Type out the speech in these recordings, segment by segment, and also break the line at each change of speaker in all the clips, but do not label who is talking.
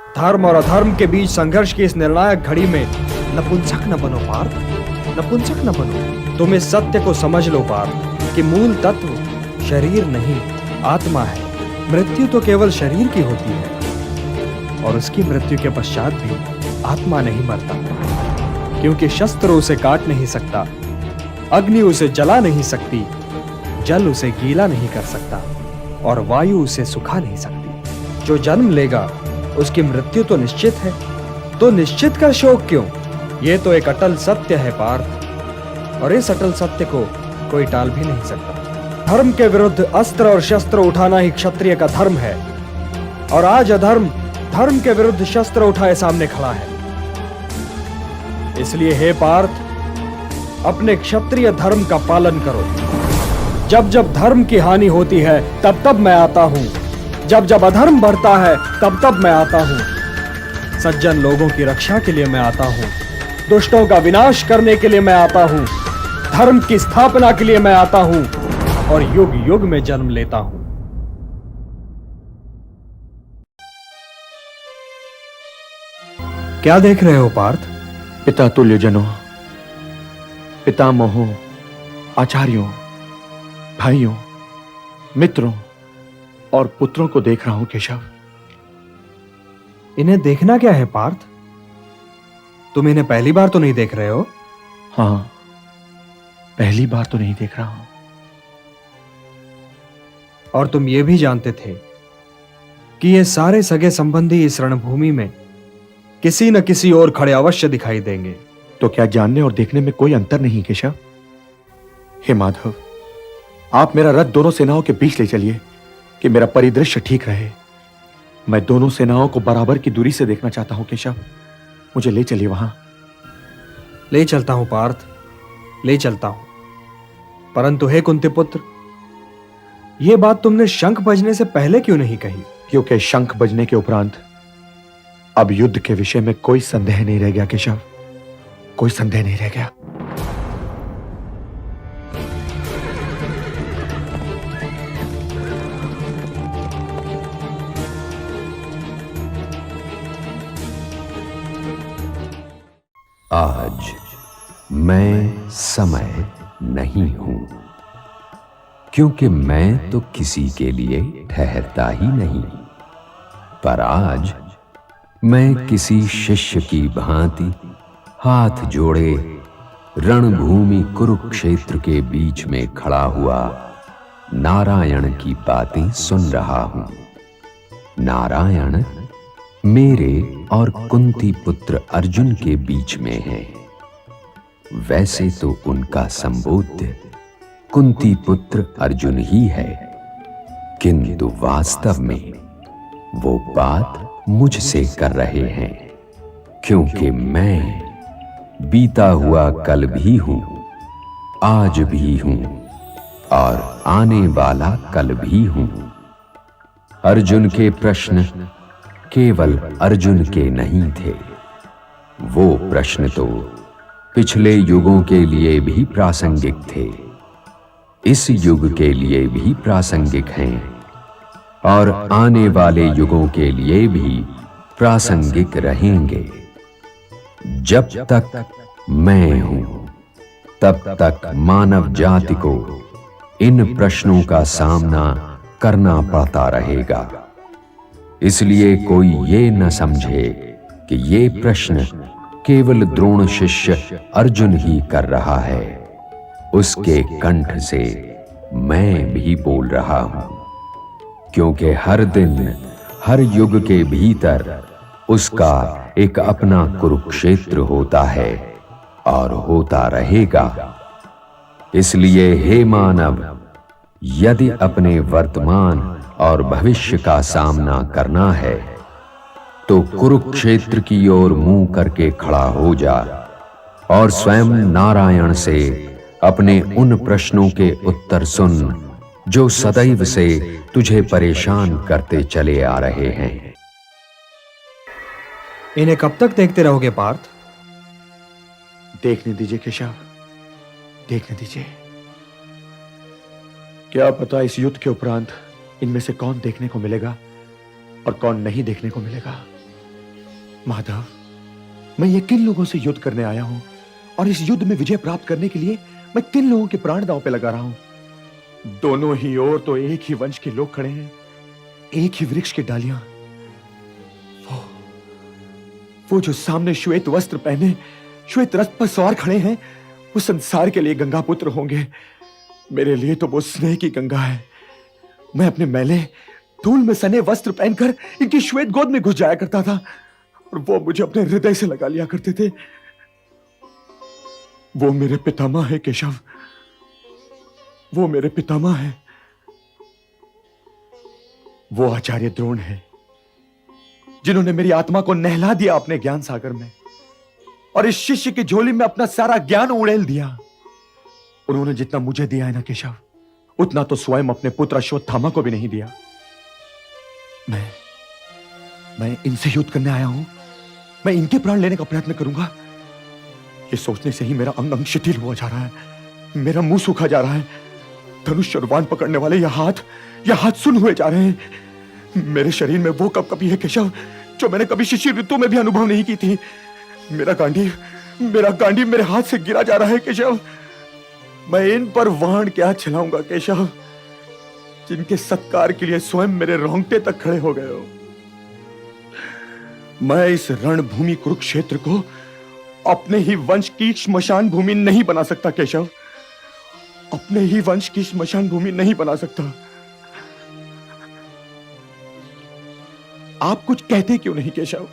धर्म और अधर्म के बीच संघर्ष की इस निर्णायक घड़ी में नपुंसक न बनो पार्थ, नपुंसक न बनो। तुम इस सत्य को समझ लो पार्थ कि मूल तत्व शरीर नहीं आत्मा है। मृत्यु तो केवल शरीर की होती है और उसकी मृत्यु के पश्चात भी आत्मा नहीं मरता, क्योंकि शस्त्र उसे काट नहीं सकता, अग्नि उसे जला नहीं सकती, जल उसे गीला नहीं कर सकता और वायु उसे सुखा नहीं सकती। जो जन्म लेगा उसकी मृत्यु तो निश्चित है, तो निश्चित का शोक क्यों? यह तो एक अटल सत्य है पार्थ, और इस अटल सत्य को कोई टाल भी नहीं सकता। धर्म के विरुद्ध अस्त्र और शस्त्र उठाना ही क्षत्रिय का धर्म है, और आज अधर्म धर्म के विरुद्ध शस्त्र उठाए सामने खड़ा है। इसलिए हे पार्थ, अपने क्षत्रिय धर्म का पालन करो। जब जब धर्म की हानि होती है तब तब मैं आता हूं, जब जब अधर्म बढ़ता है तब तब मैं आता हूं। सज्जन लोगों की रक्षा के लिए मैं आता हूं, दुष्टों का विनाश करने के लिए मैं आता हूं, धर्म की स्थापना के लिए मैं आता हूं और युग युग में जन्म लेता हूं। क्या देख रहे हो पार्थ?
पिता तुल्यजनों, पितामहों, आचार्यों, भाइयों, मित्रों और पुत्रों को देख रहा हूं केशव।
इन्हें देखना क्या है पार्थ? तुम इन्हें पहली बार तो नहीं देख रहे हो?
हां, पहली बार तो नहीं देख रहा हूं।
और तुम ये भी जानते थे कि ये सारे सगे संबंधी इस रणभूमि में किसी न किसी और खड़े अवश्य दिखाई देंगे।
तो क्या जानने और देखने में कोई अंतर नहीं केशव? हे माधव, आप मेरा रथ दोनों सेनाओं के बीच ले चलिए कि मेरा परिदृश्य ठीक रहे। मैं दोनों सेनाओं को बराबर की दूरी से देखना चाहता हूं केशव। मुझे ले चलिए वहां।
ले चलता हूं पार्थ, ले चलता हूं। परंतु हे कुंती पुत्र, यह बात तुमने शंख बजने से पहले क्यों नहीं कही?
क्योंकि शंख बजने के उपरांत अब युद्ध के विषय में कोई संदेह नहीं रह गया केशव, कोई संदेह नहीं रह गया।
आज मैं समय नहीं हूं, क्योंकि मैं तो किसी के लिए ठहरता ही नहीं, पर आज मैं किसी शिष्य की भांति हाथ जोड़े रणभूमि कुरुक्षेत्र के बीच में खड़ा हुआ नारायण की बातें सुन रहा हूं। नारायण मेरे और कुंती पुत्र अर्जुन के बीच में है। वैसे तो उनका संबोध्य कुंती पुत्र अर्जुन ही है, किंतु वास्तव में वो बात मुझसे कर रहे हैं, क्योंकि मैं बीता हुआ कल भी हूं, आज भी हूं और आने वाला कल भी हूं। अर्जुन के प्रश्न केवल अर्जुन के नहीं थे, वो प्रश्न तो पिछले युगों के लिए भी प्रासंगिक थे, इस युग के लिए भी प्रासंगिक हैं और आने वाले युगों के लिए भी प्रासंगिक रहेंगे। जब तक मैं हूं, तब तक मानव जाति को इन प्रश्नों का सामना करना पड़ता रहेगा। इसलिए कोई ये न समझे कि ये प्रश्न केवल द्रोण शिष्य अर्जुन ही कर रहा है, उसके कंठ से मैं भी बोल रहा हूं, क्योंकि हर दिन हर युग के भीतर उसका एक अपना कुरुक्षेत्र होता है और होता रहेगा। इसलिए हे मानव, यदि अपने वर्तमान और भविष्य का सामना करना है तो कुरुक्षेत्र की ओर मुंह करके खड़ा हो जा और स्वयं नारायण से अपने उन प्रश्नों के उत्तर सुन जो सदैव से तुझे परेशान करते चले आ रहे हैं।
इन्हें कब तक देखते रहोगे पार्थ?
देखने दीजिए केशव, देखने दीजिए। क्या पता इस युद्ध के उपरांत इनमें से कौन देखने को मिलेगा और कौन नहीं देखने को मिलेगा। माधव, मैं ये किन लोगों से युद्ध करने आया हूं, और इस युद्ध में विजय प्राप्त करने के लिए मैं किन लोगों के प्राण दांव पे लगा रहा हूं। दोनों ही ओर तो एक ही वंश के लोग खड़े हैं, एक ही वृक्ष की डालियां। वो जो सामने श्वेत वस्त्र पहने श्वेत रथ पर सवार खड़े हैं, वो संसार के लिए गंगा पुत्र होंगे। मेरे लिए तो वो स्नेह की गंगा है। मैं अपने मैले धूल में सने वस्त्र पहनकर इनकी श्वेत गोद में घुस जाया करता था, और वो मुझे अपने हृदय से लगा लिया करते थे। वो मेरे पितामह है केशव, वो मेरे पितामह है। वो आचार्य द्रोण है, जिन्होंने मेरी आत्मा को नहला दिया अपने ज्ञान सागर में, और इस शिष्य की झोली में अपना सारा ज्ञान उड़ेल दिया। उन्होंने जितना मुझे दिया है ना केशव, उतना तो स्वयं अपने पुत्र अश्वत्थामा को भी नहीं दिया। मैं इनसे युद्ध करने आया हूं, मैं इनके प्राण लेने का प्रयत्न करूंगा। ये सोचने से ही मेरा अंग अंग शिथिल हुआ जा रहा है, मेरा मुंह सूखा जा रहा है। धनुष और बाण पकड़ने वाले यह हाथ सुन हुए जा रहे हैं। मेरे शरीर में वो कपकपी है केशव, जो मैंने कभी शिशिर ऋतु में भी अनुभव नहीं की थी। मेरा गांडीव मेरे हाथ से गिरा जा रहा है केशव। मैं इन पर वाण क्या चलाऊंगा केशव, जिनके सत्कार के लिए स्वयं मेरे रोंगटे तक खड़े हो गए हो। मैं इस रणभूमि कुरुक्षेत्र को अपने ही वंश की श्मशान भूमि नहीं बना सकता केशव, अपने ही वंश की श्मशान भूमि नहीं बना सकता। आप कुछ कहते क्यों नहीं केशव?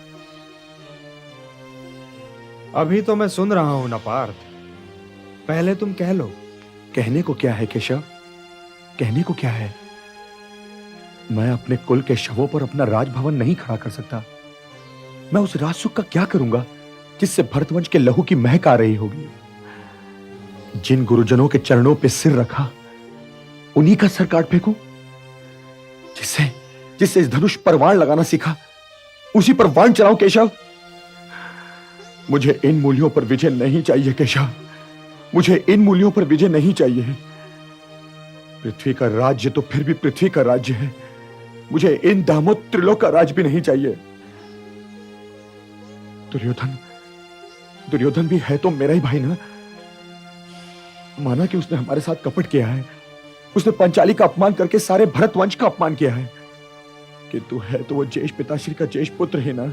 अभी तो मैं सुन रहा हूं ना पार्थ, पहले तुम कह लो।
कहने को क्या है केशव, कहने को क्या है? मैं अपने कुल के शवों पर अपना राजभवन नहीं खड़ा कर सकता। मैं उस राजसुख का क्या करूंगा जिससे भरतवंश के लहू की महक आ रही होगी। जिन गुरुजनों के चरणों पे सिर रखा, उन्हीं का सर काट फेंकूं? जिससे इस धनुष पर वाण लगाना सीखा, उसी पर वाण चलाऊं केशव? मुझे इन मूल्यों पर विजय नहीं चाहिए केशव, मुझे इन मूल्यों पर विजय नहीं चाहिए। पृथ्वी का राज्य तो फिर भी पृथ्वी का राज्य है, मुझे इन दामोद त्रिलोक का राज भी नहीं चाहिए। दुर्योधन भी है तो मेरा ही भाई ना। माना कि उसने हमारे साथ कपट किया है, उसने पंचाली का अपमान करके सारे भरतवंश का अपमान किया है, किंतु है तो वो ज्येष्ठ पिताश्री का ज्येष्ठ पुत्र है ना।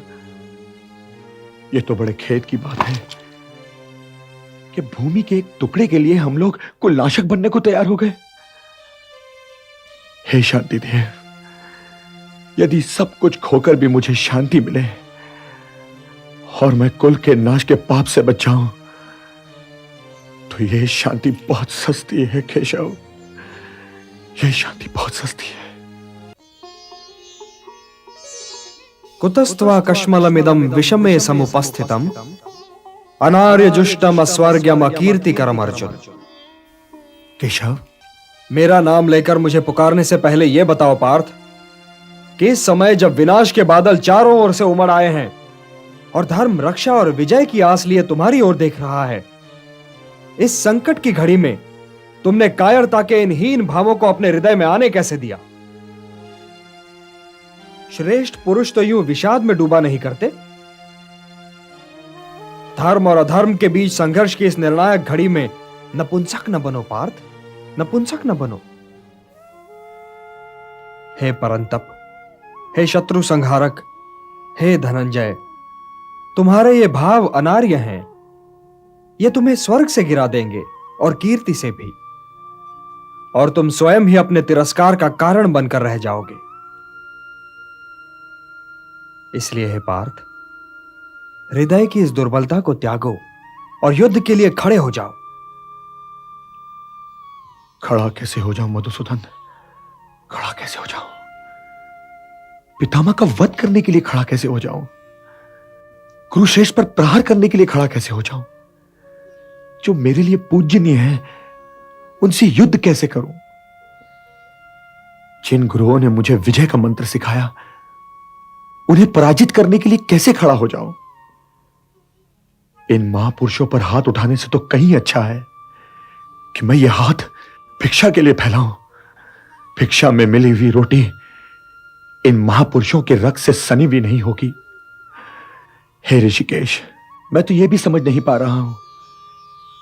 ये तो बड़े खेद की बात है कि भूमि के एक टुकड़े के लिए हम लोग कुलनाशक बनने को तैयार हो गए। हे शांति देव, यदि सब कुछ खोकर भी मुझे शांति मिले और मैं कुल के नाश के पाप से बच जाऊं, तो यह शांति बहुत सस्ती है केशव, यह शांति बहुत सस्ती है।
कुतस्त्वा कश्मलमिदं विषमे समुपस्थितम् अनार्यजुष्टम अस्वर्ग्यम अकीर्तिकरम अर्जुन।
केशव,
मेरा नाम लेकर मुझे पुकारने से पहले यह बताओ पार्थ कि इस समय जब विनाश के बादल चारों ओर से उमड़ आए हैं और धर्म, रक्षा और विजय की आस लिए तुम्हारी ओर देख रहा है, इस संकट की घड़ी में तुमने कायरता के इन हीन भावों को अपने हृदय में आने कैसे दिया? श्रेष्ठ पुरुष तो यूं विषाद में डूबा नहीं करते। धर्म और अधर्म के बीच संघर्ष की इस निर्णायक घड़ी में नपुंसक न बनो पार्थ, नपुंसक न बनो। हे परंतप, हे शत्रु संहारक, हे धनंजय, तुम्हारे ये भाव अनार्य हैं। ये तुम्हें स्वर्ग से गिरा देंगे और कीर्ति से भी, और तुम स्वयं ही अपने तिरस्कार का कारण बनकर रह जाओगे। इसलिए हे पार्थ, हृदय की इस दुर्बलता को त्यागो और युद्ध के लिए खड़े हो जाओ।
खड़ा कैसे हो जाऊं मधुसूदन, खड़ा कैसे हो जाऊं? पितामह का वध करने के लिए खड़ा कैसे हो जाऊं? कुरुश्रेष्ठ पर प्रहार करने के लिए खड़ा कैसे हो जाऊं? जो मेरे लिए पूजनीय है, उनसे युद्ध कैसे करूं? जिन गुरुओं ने मुझे विजय का मंत्र सिखाया, उन्हें पराजित करने के लिए कैसे खड़ा हो जाऊं? इन महापुरुषों पर हाथ उठाने से तो कहीं अच्छा है कि मैं यह हाथ भिक्षा के लिए फैलाऊं। भिक्षा में मिली हुई रोटी इन महापुरुषों के रक्त से सनी भी नहीं होगी। हे ऋषिकेश, मैं तो यह भी समझ नहीं पा रहा हूं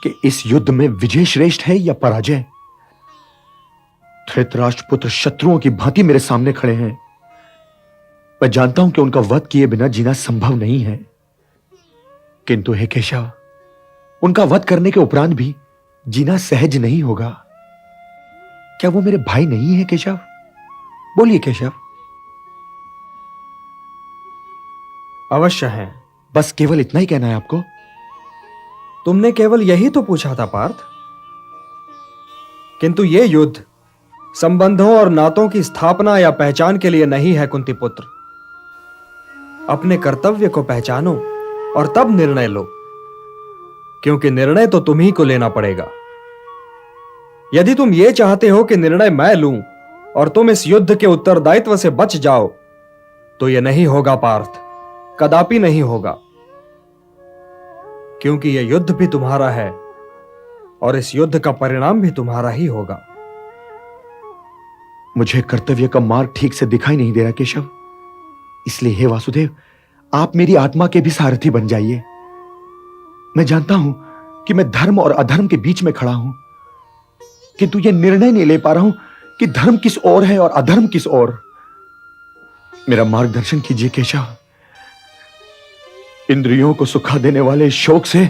कि इस युद्ध में विजय श्रेष्ठ है या पराजय। धृतराष्ट्र पुत्र शत्रुओं की भांति मेरे सामने खड़े हैं। मैं जानता हूं कि उनका वध किए बिना जीना संभव नहीं है, किंतु हे केशव, उनका वध करने के उपरांत भी जीना सहज नहीं होगा। क्या वो मेरे भाई नहीं है केशव? बोलिए केशव।
अवश्य हैं।
बस केवल इतना ही कहना है आपको?
तुमने केवल यही तो पूछा था पार्थ। किंतु यह युद्ध संबंधों और नातों की स्थापना या पहचान के लिए नहीं है कुंती पुत्र। अपने कर्तव्य को पहचानो और तब निर्णय लो, क्योंकि निर्णय तो तुम ही को लेना पड़ेगा। यदि तुम ये चाहते हो कि निर्णय मैं लूं और तुम इस युद्ध के उत्तरदायित्व से बच जाओ, तो यह नहीं होगा पार्थ, कदापि नहीं होगा। क्योंकि यह युद्ध भी तुम्हारा है और इस युद्ध का परिणाम भी तुम्हारा ही होगा।
मुझे कर्तव्य का मार्ग ठीक से दिखाई नहीं दे रहा केशव, इसलिए हे वासुदेव, आप मेरी आत्मा के भी सारथी बन जाइए। मैं जानता हूं कि मैं धर्म और अधर्म के बीच में खड़ा हूं, किंतु यह निर्णय नहीं ले पा रहा हूं कि धर्म किस ओर है और अधर्म किस ओर। मेरा मार्गदर्शन कीजिए केशव। इंद्रियों को सुखा देने वाले शोक से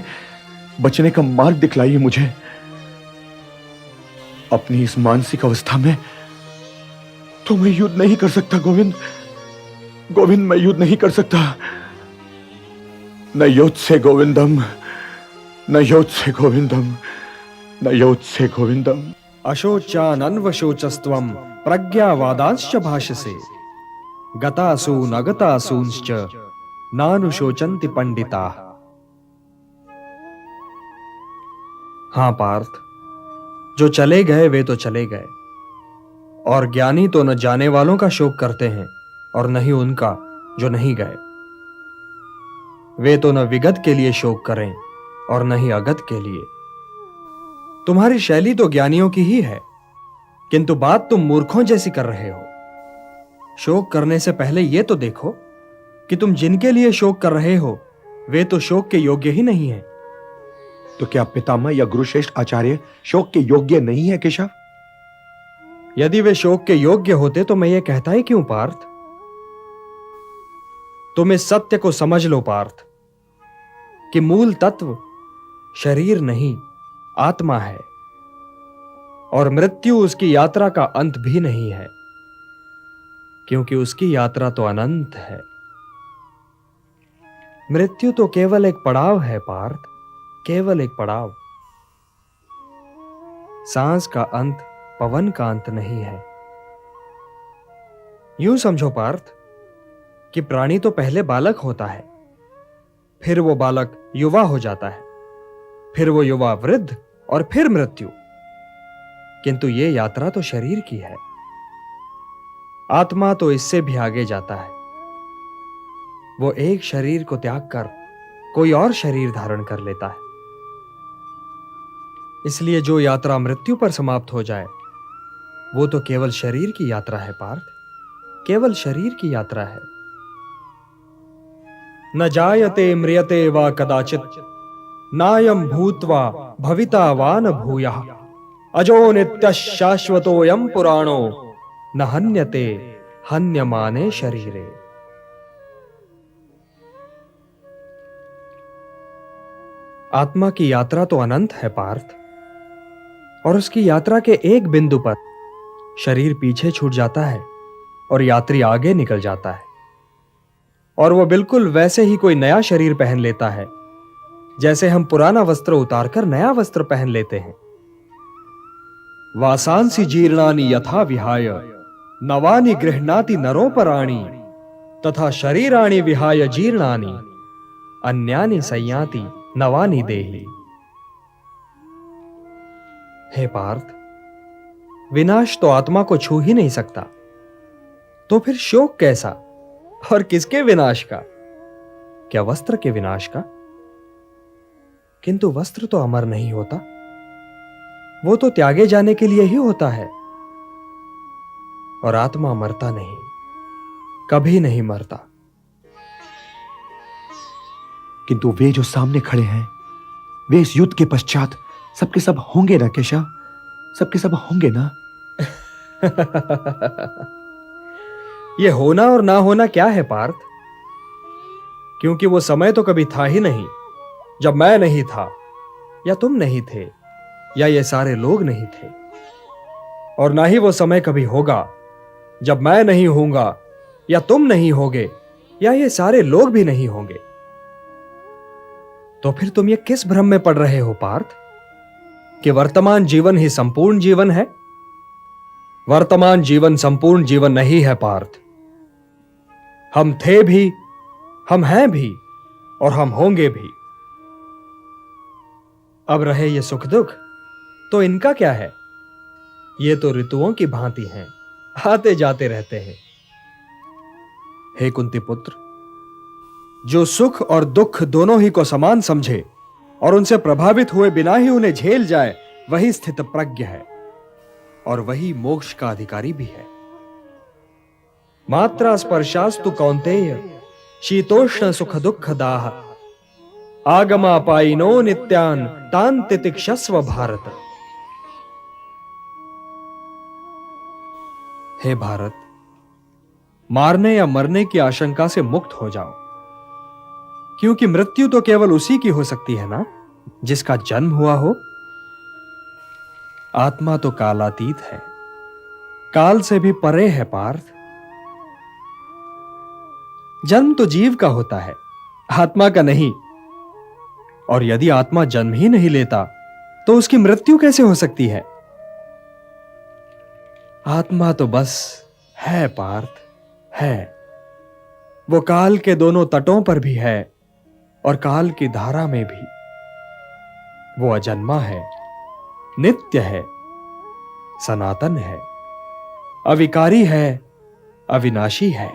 बचने का मार्ग दिखलाइए मुझे। अपनी इस मानसिक अवस्था में तो मैं युद्ध नहीं कर सकता गोविंद। गोविंद, मैं युद्ध नहीं कर सकता। न योद्ध से गोविंदम, न योद्ध से गोविंदम, न योद्ध से गोविंदम।
अशोचानन्वशोचस्त्वं प्रज्ञावादांश्च भाषसे गतासून अगतासूंश्च नानुशोचन्ति पंडिताः। हां पार्थ, जो चले गए वे तो चले गए, और ज्ञानी तो न जाने वालों का शोक करते हैं और न ही उनका जो नहीं गए। वे तो न विगत के लिए शोक करें और न ही अगत के लिए। तुम्हारी शैली तो ज्ञानियों की ही है, किंतु बात तुम मूर्खों जैसी कर रहे हो। शोक करने से पहले यह तो देखो कि तुम जिनके लिए शोक कर रहे हो वे तो शोक के योग्य ही नहीं है।
तो क्या पितामह या गुरुश्रेष्ठ आचार्य शोक के योग्य नहीं है केशव?
यदि वे शोक के योग्य होते तो मैं ये कहता ही क्यों पार्थ। तुम इस सत्य को समझ लो पार्थ कि मूल तत्व शरीर नहीं आत्मा है, और मृत्यु उसकी यात्रा का अंत भी नहीं है, क्योंकि उसकी यात्रा तो अनंत है। मृत्यु तो केवल एक पड़ाव है पार्थ, केवल एक पड़ाव। सांस का अंत पवन का अंत नहीं है। यूं समझो पार्थ कि प्राणी तो पहले बालक होता है, फिर वो बालक युवा हो जाता है, फिर वो युवा वृद्ध और फिर मृत्यु। किंतु ये यात्रा तो शरीर की है। आत्मा तो इससे भी आगे जाता है। वो एक शरीर को त्याग कर कोई और शरीर धारण कर लेता है। इसलिए जो यात्रा मृत्यु पर समाप्त हो जाए वो तो केवल शरीर की यात्रा है पार्थ, केवल शरीर की यात्रा है। न जायते म्रियते वा कदाचित् नायं भूत्वा भविता वा न भूयः अजो नित्यः शाश्वतोऽयं पुराणो न हन्यते हन्यमाने शरीरे। आत्मा की यात्रा तो अनंत है पार्थ, और उसकी यात्रा के एक बिंदु पर शरीर पीछे छूट जाता है और यात्री आगे निकल जाता है, और वो बिल्कुल वैसे ही कोई नया शरीर पहन लेता है जैसे हम पुराना वस्त्र उतारकर नया वस्त्र पहन लेते हैं। वासांसि जीर्णानि यथा विहाय नवानि गृह्णाति नरोपराणि तथा शरीराणि विहाय जीर्णानि अन्यानि संयाति नवानि देहि। हे पार्थ, विनाश तो आत्मा को छू ही नहीं सकता, तो फिर शोक कैसा? और किसके विनाश का? क्या वस्त्र के विनाश का? किंतु वस्त्र तो अमर नहीं होता, वो तो त्यागे जाने के लिए ही होता है। और आत्मा मरता नहीं, कभी नहीं मरता।
किंतु वे जो सामने खड़े हैं, वे इस युद्ध के पश्चात सबके सब होंगे ना केशव? सबके सब होंगे ना?
ये होना और ना होना क्या है पार्थ? क्योंकि वो समय तो कभी था ही नहीं जब मैं नहीं था, या तुम नहीं थे, या ये सारे लोग नहीं थे। और ना ही वो समय कभी होगा जब मैं नहीं होऊंगा, या तुम नहीं होगे, या ये सारे लोग भी नहीं होंगे। तो फिर तुम ये किस भ्रम में पड़ रहे हो पार्थ कि वर्तमान जीवन ही संपूर्ण जीवन है? वर्तमान जीवन संपूर्ण जीवन नहीं है पार्थ। हम थे भी, हम हैं भी, और हम होंगे भी। अब रहे ये सुख दुख, तो इनका क्या है? ये तो ऋतुओं की भांति हैं, आते जाते रहते हैं। हे कुंती पुत्र, जो सुख और दुख दोनों ही को समान समझे और उनसे प्रभावित हुए बिना ही उन्हें झेल जाए, वही स्थित प्रज्ञ है और वही मोक्ष का अधिकारी भी है। मात्रा स्पर्शास्तु कौन्तेय शीतोष्ण सुख दुख दाह आगमापायिनो नित्यान तान तितिक्षस्व भारत। हे भारत, मारने या मरने की आशंका से मुक्त हो जाओ, क्योंकि मृत्यु तो केवल उसी की हो सकती है ना जिसका जन्म हुआ हो। आत्मा तो कालातीत है, काल से भी परे है पार्थ। जन्म तो जीव का होता है, आत्मा का नहीं। और यदि आत्मा जन्म ही नहीं लेता तो उसकी मृत्यु कैसे हो सकती है? आत्मा तो बस है पार्थ, है। वो काल के दोनों तटों पर भी है और काल की धारा में भी। वो अजन्मा है, नित्य है, सनातन है, अविकारी है, अविनाशी है।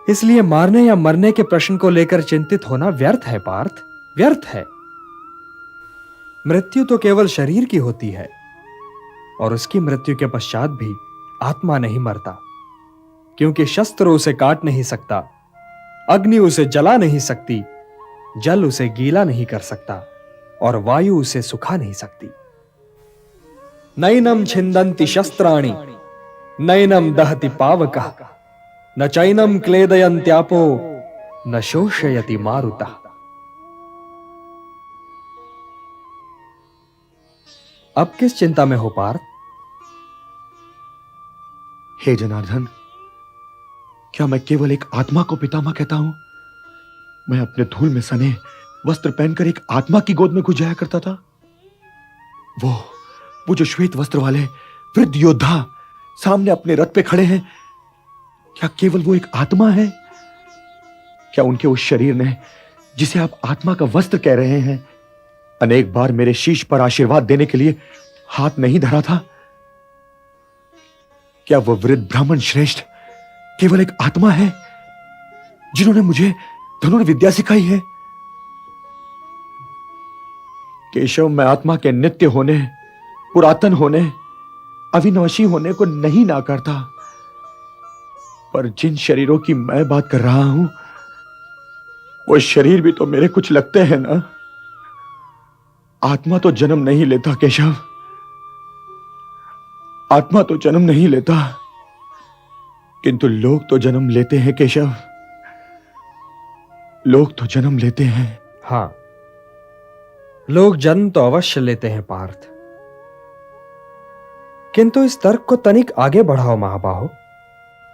इसलिए मारने या मरने के प्रश्न को लेकर चिंतित होना व्यर्थ है पार्थ, व्यर्थ है। मृत्यु तो केवल शरीर की होती है, और उसकी मृत्यु के पश्चात भी आत्मा नहीं मरता, क्योंकि शस्त्र उसे काट नहीं सकता, अग्नि उसे जला नहीं सकती, जल उसे गीला नहीं कर सकता, और वायु उसे सुखा नहीं सकती। नैनम छिंदन्ति शस्त्राणि नैनम दहति पावकः न चैनम क्लेदयन्त्यापो न शोषयति मारुतः। अब किस चिंता में हो पार्थ?
हे जनार्दन, क्या मैं केवल एक आत्मा को पितामह कहता हूं? मैं अपने धूल में सने वस्त्र पहनकर एक आत्मा की गोद में घुस जाया करता था। वो जो श्वेत वस्त्र वाले वृद्ध योद्धा सामने अपने रथ पे खड़े हैं, क्या केवल वो एक आत्मा है? क्या उनके उस शरीर ने, जिसे आप आत्मा का वस्त्र कह रहे हैं, अनेक बार मेरे शीश पर आशीर्वाद देने के लिए हाथ नहीं धरा था? क्या वो वृद्ध ब्राह्मण श्रेष्ठ केवल एक आत्मा है जिन्होंने मुझे धनुर्विद्या सिखाई है? केशव, मैं आत्मा के नित्य होने, पुरातन होने, अविनाशी होने को नहीं नाकारता, पर जिन शरीरों की मैं बात कर रहा हूं, वो शरीर भी तो मेरे कुछ लगते हैं ना। आत्मा तो जन्म नहीं लेता केशव, आत्मा तो जन्म नहीं लेता, किंतु लोग तो जन्म लेते हैं केशव, लोग तो जन्म लेते हैं।
हां, लोग जन्म तो अवश्य लेते हैं पार्थ, किंतु इस तर्क को तनिक आगे बढ़ाओ महाबाहो,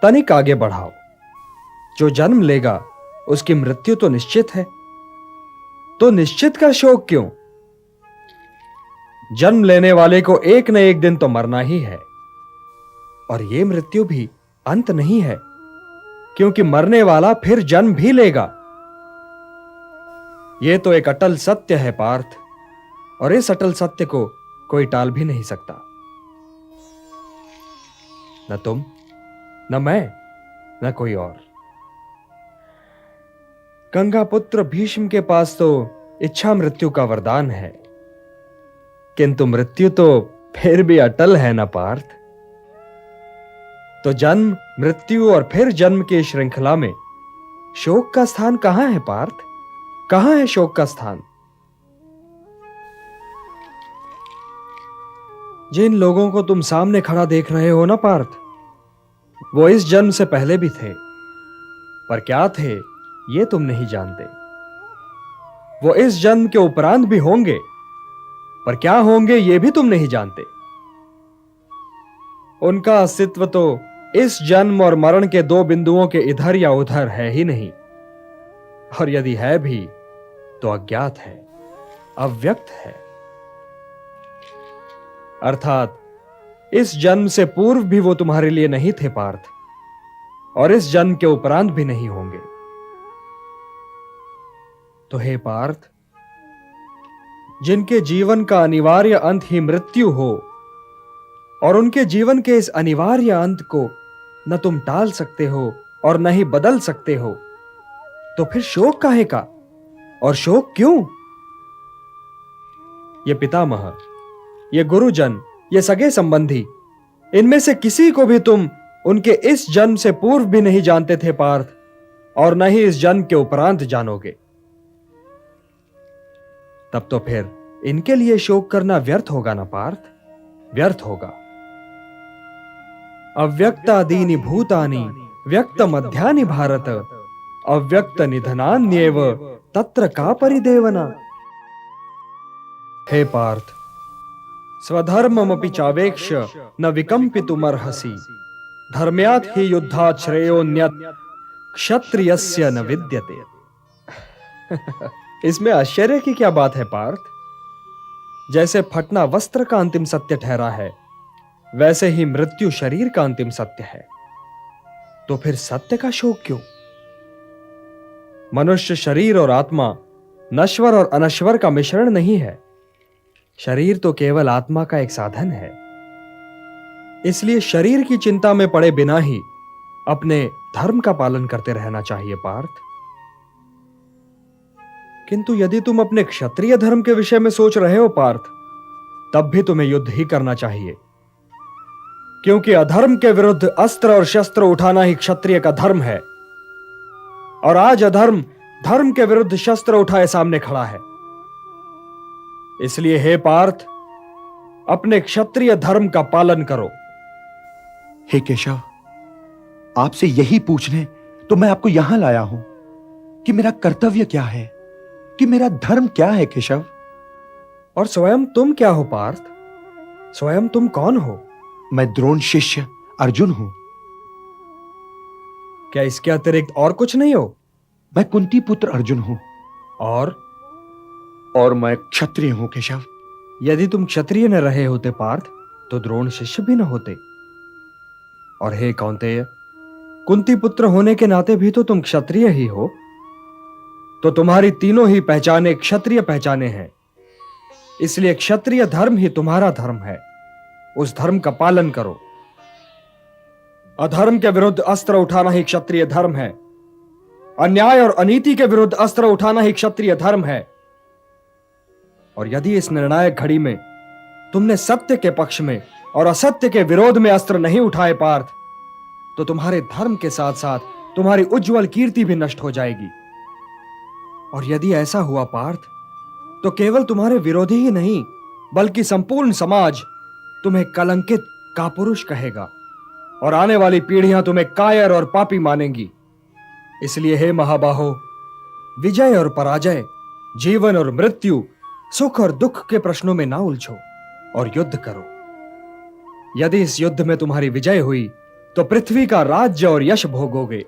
तनिक आगे बढ़ाओ। जो जन्म लेगा उसकी मृत्यु तो निश्चित है, तो निश्चित का शोक क्यों? जन्म लेने वाले को एक न एक दिन तो मरना ही है, और यह मृत्यु भी अंत नहीं है, क्योंकि मरने वाला फिर जन्म भी लेगा। यह तो एक अटल सत्य है पार्थ, और इस अटल सत्य को कोई टाल भी नहीं सकता। न तुम, न मैं, न कोई और। गंगा पुत्र भीष्म के पास तो इच्छा मृत्यु का वरदान है, किंतु मृत्यु तो फिर भी अटल है ना पार्थ। तो जन्म, मृत्यु और फिर जन्म की श्रृंखला में शोक का स्थान कहां है पार्थ? कहां है शोक का स्थान? जिन लोगों को तुम सामने खड़ा देख रहे हो ना पार्थ, वो इस जन्म से पहले भी थे, पर क्या थे ये तुम नहीं जानते। वो इस जन्म के उपरांत भी होंगे, पर क्या होंगे ये भी तुम नहीं जानते। उनका अस्तित्व तो इस जन्म और मरण के दो बिंदुओं के इधर या उधर है ही नहीं, और यदि है भी तो अज्ञात है, अव्यक्त है। अर्थात इस जन्म से पूर्व भी वो तुम्हारे लिए नहीं थे पार्थ, और इस जन्म के उपरांत भी नहीं होंगे। तो हे पार्थ, जिनके जीवन का अनिवार्य अंत ही मृत्यु हो, और उनके जीवन के इस अनिवार्य अंत को न तुम टाल सकते हो और न ही बदल सकते हो, तो फिर शोक काहे का? और शोक क्यों? ये पितामह, ये गुरुजन, ये सगे संबंधी, इनमें से किसी को भी तुम उनके इस जन्म से पूर्व भी नहीं जानते थे पार्थ, और न ही इस जन्म के उपरांत जानोगे। तब तो फिर इनके लिए शोक करना व्यर्थ होगा ना पार्थ, व्यर्थ होगा। अव्यक्तादीनि भूतानि व्यक्त मध्यानि भारत, अव्यक्त निधनान्येव तत्र का परिदेवना। हे पार्थ, स्वधर्ममपि चावेक्ष्य न विकम्पितुमर्हसि, धर्म्यात् हि युद्धात् श्रेयोन्यत् क्षत्रियस्य न विद्यते। इसमें आश्चर्य की क्या बात है पार्थ? जैसे फटना वस्त्र का अंतिम सत्य ठहरा है, वैसे ही मृत्यु शरीर का अंतिम सत्य है। तो फिर सत्य का शोक क्यों? मनुष्य शरीर और आत्मा नश्वर और अनश्वर का मिश्रण नहीं है। शरीर तो केवल आत्मा का एक साधन है। इसलिए शरीर की चिंता में पड़े बिना ही अपने धर्म का पालन करते रहना चाहिए पार्थ। किंतु यदि तुम अपने क्षत्रिय धर्म के विषय में सोच रहे हो पार्थ, तब भी तुम्हें युद्ध ही करना चाहिए, क्योंकि अधर्म के विरुद्ध अस्त्र और शस्त्र उठाना ही क्षत्रिय का धर्म है। और आज अधर्म धर्म के विरुद्ध शस्त्र उठाए सामने खड़ा है। इसलिए हे पार्थ, अपने क्षत्रिय धर्म का पालन करो।
हे केशव, आपसे यही पूछने तो मैं आपको यहां लाया हूं कि मेरा कर्तव्य क्या है, कि मेरा धर्म क्या है केशव।
और स्वयं तुम क्या हो पार्थ? स्वयं तुम कौन हो?
मैं द्रोण शिष्य अर्जुन हूं।
क्या इसके अतिरिक्त और कुछ नहीं हो?
मैं कुंती पुत्र अर्जुन हूं। और मैं क्षत्रिय हूं केशव।
यदि तुम क्षत्रिय न रहे होते पार्थ, तो द्रोण शिष्य भी न होते। और हे कौन्तेय, कुंती पुत्र होने के नाते भी तो तुम क्षत्रिय ही हो। तो तुम्हारी तीनों ही पहचाने क्षत्रिय पहचाने हैं। इसलिए क्षत्रिय धर्म ही तुम्हारा धर्म है। उस धर्म का पालन करो। अधर्म के विरुद्ध अस्त्र उठाना ही क्षत्रिय धर्म है। अन्याय और अनीति के विरुद्ध अस्त्र उठाना ही क्षत्रिय धर्म है। और यदि इस निर्णायक घड़ी में तुमने सत्य के पक्ष में और असत्य के विरोध में अस्त्र नहीं उठाए पार्थ, तो तुम्हारे धर्म के साथ साथ तुम्हारी उज्जवल कीर्ति भी नष्ट हो जाएगी। और यदि ऐसा हुआ पार्थ, तो केवल तुम्हारे विरोधी ही नहीं, बल्कि संपूर्ण समाज तुम्हें कलंकित कापुरुष कहेगा, और आने वाली पीढ़ियां तुम्हें कायर और पापी मानेंगी। इसलिए हे महाबाहो, विजय और पराजय, जीवन और मृत्यु, सुख और दुख के प्रश्नों में ना उलझो और युद्ध करो। यदि इस युद्ध में तुम्हारी विजय हुई, तो पृथ्वी का राज्य और यश भोगोगे।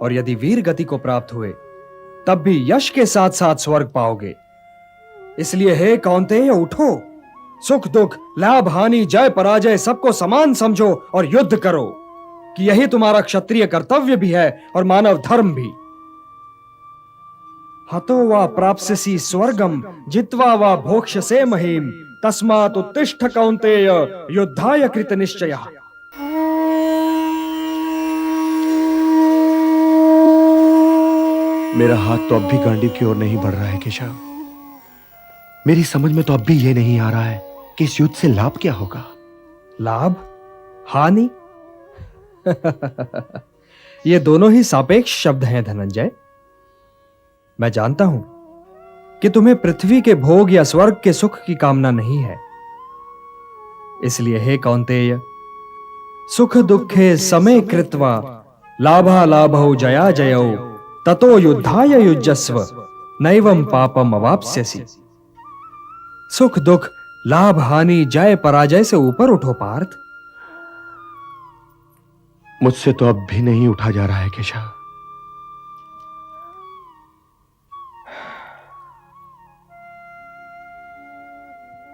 और यदि वीर गति को प्राप्त हुए, तब भी यश के साथ साथ स्वर्ग पाओगे। इसलिए हे कौन्तेय, उठो, सुख दुख, लाभ हानि, जय पराजय सबको समान समझो और युद्ध करो, कि यही तुम्हारा क्षत्रिय कर्तव्य भी है और मानव धर्म भी। हतो वा प्राप्स्यसि स्वर्गम जित्वा वा भोक्ष्यसे महीम, तस्मात् उत्तिष्ठ कौन्तेय युद्धाय कृत निश्चयः।
मेरा हाथ तो अब भी गांडीव की ओर नहीं बढ़ रहा है केशव। मेरी समझ में तो अब भी यह नहीं आ रहा है कि इस युद्ध से लाभ क्या होगा।
लाभ, हानि, ये दोनों ही सापेक्ष शब्द हैं धनंजय। मैं जानता हूं कि तुम्हें पृथ्वी के भोग या स्वर्ग के सुख की कामना नहीं है। इसलिए हे कौन्तेय, सुख दुखे समय कृत्वा लाभा लाभौ जया जयौ ततो युद्धाय युज्यस्व नैवं पापम अवाप्स्यसि। सुख दुख लाभ हानि जय पराजय से ऊपर उठो पार्थ।
मुझसे तो अब भी नहीं उठा जा रहा है केशव।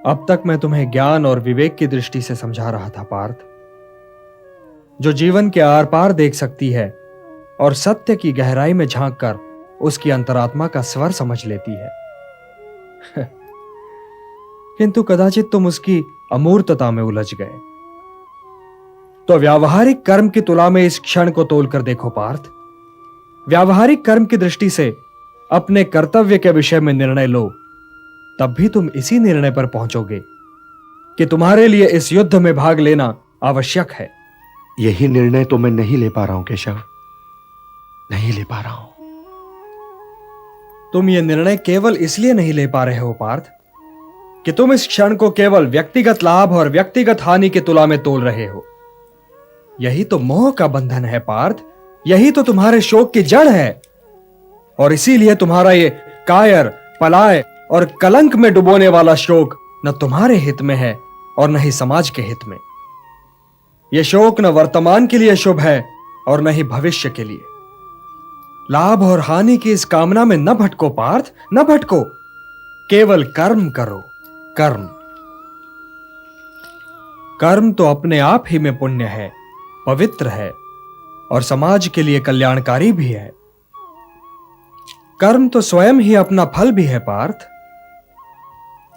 अब तक मैं तुम्हें ज्ञान और विवेक की दृष्टि से समझा रहा था पार्थ, जो जीवन के आर पार देख सकती है और सत्य की गहराई में झांककर उसकी अंतरात्मा का स्वर समझ लेती है। किंतु कदाचित तुम उसकी अमूर्तता में उलझ गए। तो व्यावहारिक कर्म की तुला में इस क्षण को तोलकर देखो पार्थ। व्यावहारिक कर्म की दृष्टि से अपने कर्तव्य के विषय में निर्णय लो, तब भी तुम इसी निर्णय पर पहुंचोगे कि तुम्हारे लिए इस युद्ध में भाग लेना आवश्यक है।
यही निर्णय तो मैं नहीं ले पा रहा हूं केशव, नहीं ले पा रहा हूं।
तुम ये निर्णय केवल इसलिए नहीं ले पा रहे हो पार्थ कि तुम इस क्षण को केवल व्यक्तिगत लाभ और व्यक्तिगत हानि के तुला में तोल रहे हो। यही तो मोह का बंधन है पार्थ, यही तो तुम्हारे शोक की जड़ है। और इसीलिए तुम्हारा ये कायर, पलाय और कलंक में डुबोने वाला शोक न तुम्हारे हित में है और न ही समाज के हित में। यह शोक न वर्तमान के लिए शुभ है और न ही भविष्य के लिए। लाभ और हानि की इस कामना में न भटको पार्थ, न भटको। केवल कर्म करो, कर्म। कर्म तो अपने आप ही में पुण्य है, पवित्र है और समाज के लिए कल्याणकारी भी है। कर्म तो स्वयं ही अपना फल भी है पार्थ।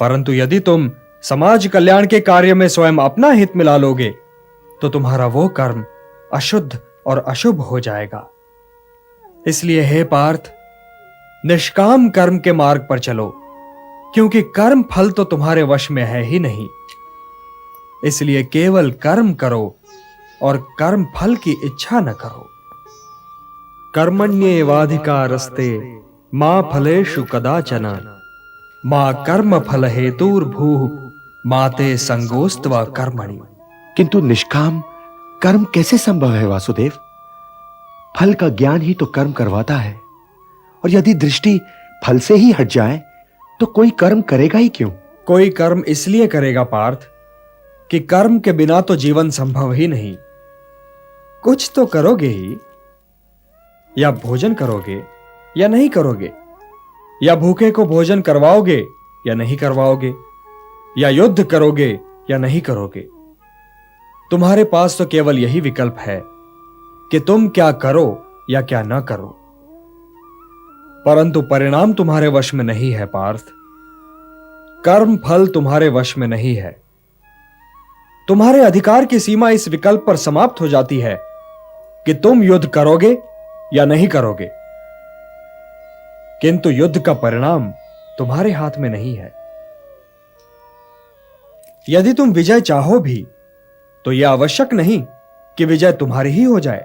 परंतु यदि तुम समाज कल्याण के कार्य में स्वयं अपना हित मिला लोगे तो तुम्हारा वो कर्म अशुद्ध और अशुभ हो जाएगा। इसलिए हे पार्थ, निष्काम कर्म के मार्ग पर चलो, क्योंकि कर्म फल तो तुम्हारे वश में है ही नहीं। इसलिए केवल कर्म करो और कर्म फल की इच्छा न करो। कर्मण्येवाधिकारस्ते मा फलेषु कदाचन मा कर्म फल हेतुर्भूः माते संगोस्त्वा कर्मणि।
किंतु निष्काम कर्म कैसे संभव है वासुदेव? फल का ज्ञान ही तो कर्म करवाता है, और यदि दृष्टि फल से ही हट जाए तो कोई कर्म करेगा ही क्यों?
कोई कर्म इसलिए करेगा पार्थ कि कर्म के बिना तो जीवन संभव ही नहीं। कुछ तो करोगे ही, या भोजन करोगे या नहीं करोगे, या भूखे को भोजन करवाओगे या नहीं करवाओगे, या युद्ध करोगे या नहीं करोगे। तुम्हारे पास तो केवल यही विकल्प है कि तुम क्या करो या क्या ना करो। परंतु परिणाम तुम्हारे वश में नहीं है पार्थ। कर्म फल तुम्हारे वश में नहीं है। तुम्हारे अधिकार की सीमा इस विकल्प पर समाप्त हो जाती है कि तुम युद्ध करोगे या नहीं करोगे। किंतु युद्ध का परिणाम तुम्हारे हाथ में नहीं है। यदि तुम विजय चाहो भी तो यह आवश्यक नहीं कि विजय तुम्हारी ही हो जाए,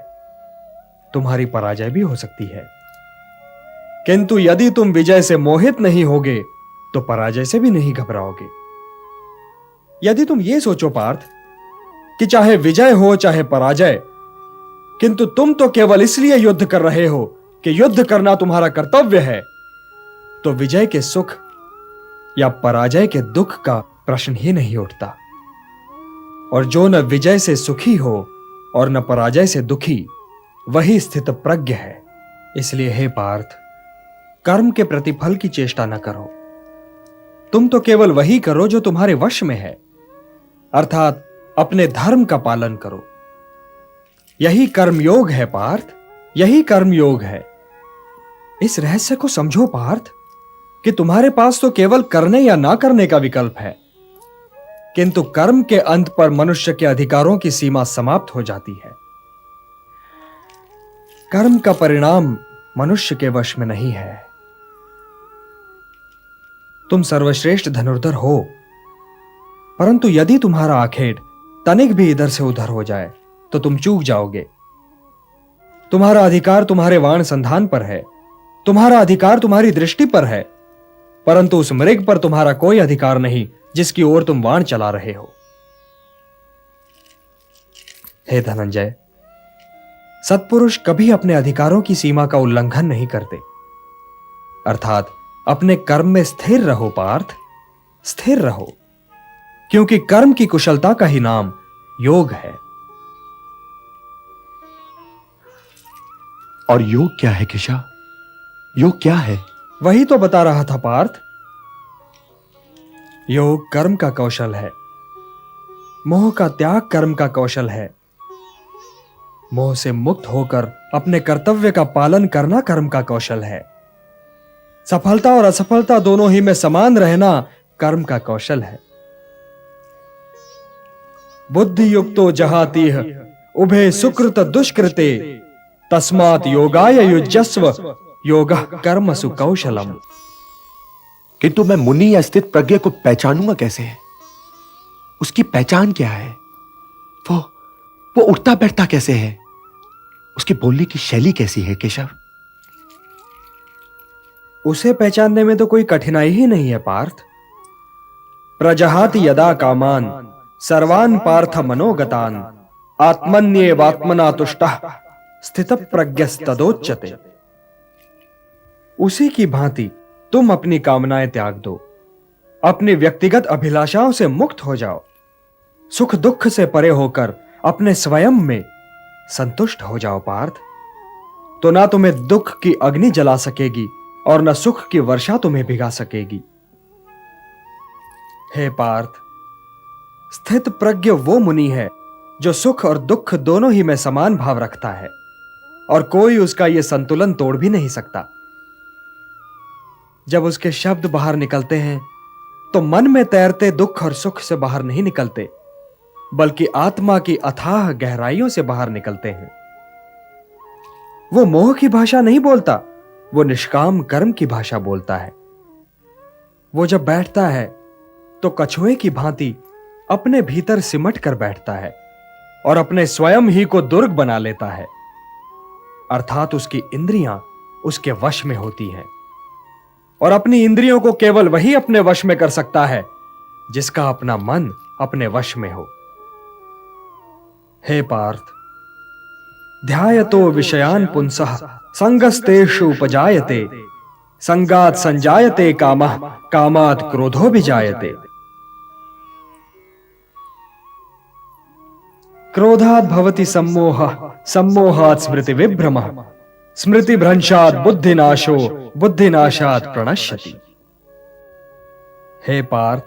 तुम्हारी पराजय भी हो सकती है। किंतु यदि तुम विजय से मोहित नहीं होगे तो पराजय से भी नहीं घबराओगे। यदि तुम ये सोचो पार्थ कि चाहे विजय हो चाहे पराजय, किंतु तुम तो केवल इसलिए युद्ध कर रहे हो कि युद्ध करना तुम्हारा कर्तव्य है, तो विजय के सुख या पराजय के दुख का प्रश्न ही नहीं उठता। और जो न विजय से सुखी हो और न पराजय से दुखी, वही स्थित प्रज्ञ है। इसलिए हे पार्थ, कर्म के प्रतिफल की चेष्टा न करो। तुम तो केवल वही करो जो तुम्हारे वश में है, अर्थात अपने धर्म का पालन करो। यही कर्मयोग है पार्थ, यही कर्मयोग है। इस रहस्य को समझो पार्थ कि तुम्हारे पास तो केवल करने या ना करने का विकल्प है, किंतु कर्म के अंत पर मनुष्य के अधिकारों की सीमा समाप्त हो जाती है। कर्म का परिणाम मनुष्य के वश में नहीं है। तुम सर्वश्रेष्ठ धनुर्धर हो, परंतु यदि तुम्हारा आखेट तनिक भी इधर से उधर हो जाए तो तुम चूक जाओगे। तुम्हारा अधिकार तुम्हारे वाण संधान पर है, तुम्हारा अधिकार तुम्हारी दृष्टि पर है, परंतु उस मृग पर तुम्हारा कोई अधिकार नहीं जिसकी ओर तुम वाण चला रहे हो। हे धनंजय, सत्पुरुष कभी अपने अधिकारों की सीमा का उल्लंघन नहीं करते। अर्थात अपने कर्म में स्थिर रहो पार्थ, स्थिर रहो, क्योंकि कर्म की कुशलता का ही नाम योग है।
और योग क्या है केशव? योग क्या है?
वही तो बता रहा था पार्थ। योग कर्म का कौशल है, मोह का त्याग कर्म का कौशल है, मोह से मुक्त होकर अपने कर्तव्य का पालन करना कर्म का कौशल है, सफलता और असफलता दोनों ही में समान रहना कर्म का कौशल है। बुद्धि युक्तो जहातीह उभे सुकृत दुष्कृते तस्मात् योगाय युज्यस्व योगः कर्मसु कौशलम।
किंतु मैं मुनि या स्थित प्रज्ञ को पहचानूंगा कैसे? उसकी पहचान क्या है? वो उठता बैठता कैसे है? उसकी बोलने की शैली कैसी है केशव?
उसे पहचानने में तो कोई कठिनाई ही नहीं है पार्थ। प्रजहाति यदा कामान सर्वान पार्थ मनोगतान आत्मन्येवात्मना तुष्टः स्थित प्रज्ञस्तदोच्यते। उसी की भांति तुम अपनी कामनाएं त्याग दो, अपनी व्यक्तिगत अभिलाषाओं से मुक्त हो जाओ, सुख दुख से परे होकर अपने स्वयं में संतुष्ट हो जाओ पार्थ। तो ना तुम्हें दुख की अग्नि जला सकेगी और न सुख की वर्षा तुम्हें भिगा सकेगी। हे पार्थ, स्थित प्रज्ञ वो मुनि है जो सुख और दुख दोनों ही में समान भाव रखता है और कोई उसका यह संतुलन तोड़ भी नहीं सकता। जब उसके शब्द बाहर निकलते हैं तो मन में तैरते दुख और सुख से बाहर नहीं निकलते, बल्कि आत्मा की अथाह गहराइयों से बाहर निकलते हैं। वो मोह की भाषा नहीं बोलता, वो निष्काम कर्म की भाषा बोलता है। वो जब बैठता है तो कछुए की भांति अपने भीतर सिमट कर बैठता है और अपने स्वयं ही को दुर्ग बना लेता है। अर्थात उसकी इंद्रियां उसके वश में होती हैं और अपनी इंद्रियों को केवल वही अपने वश में कर सकता है जिसका अपना मन अपने वश में हो। हे पार्थ, ध्यायतो विषयान् पुंसः संगस्तेषु उपजायते संगात् संजायते कामः कामात् क्रोधो विजायते। क्रोधात् भवति सम्मोहः सम्मोहात् स्मृति विभ्रमः स्मृति भ्रंशात् बुद्धिनाशो बुद्धिनाशात् प्रणश्यति। हे पार्थ,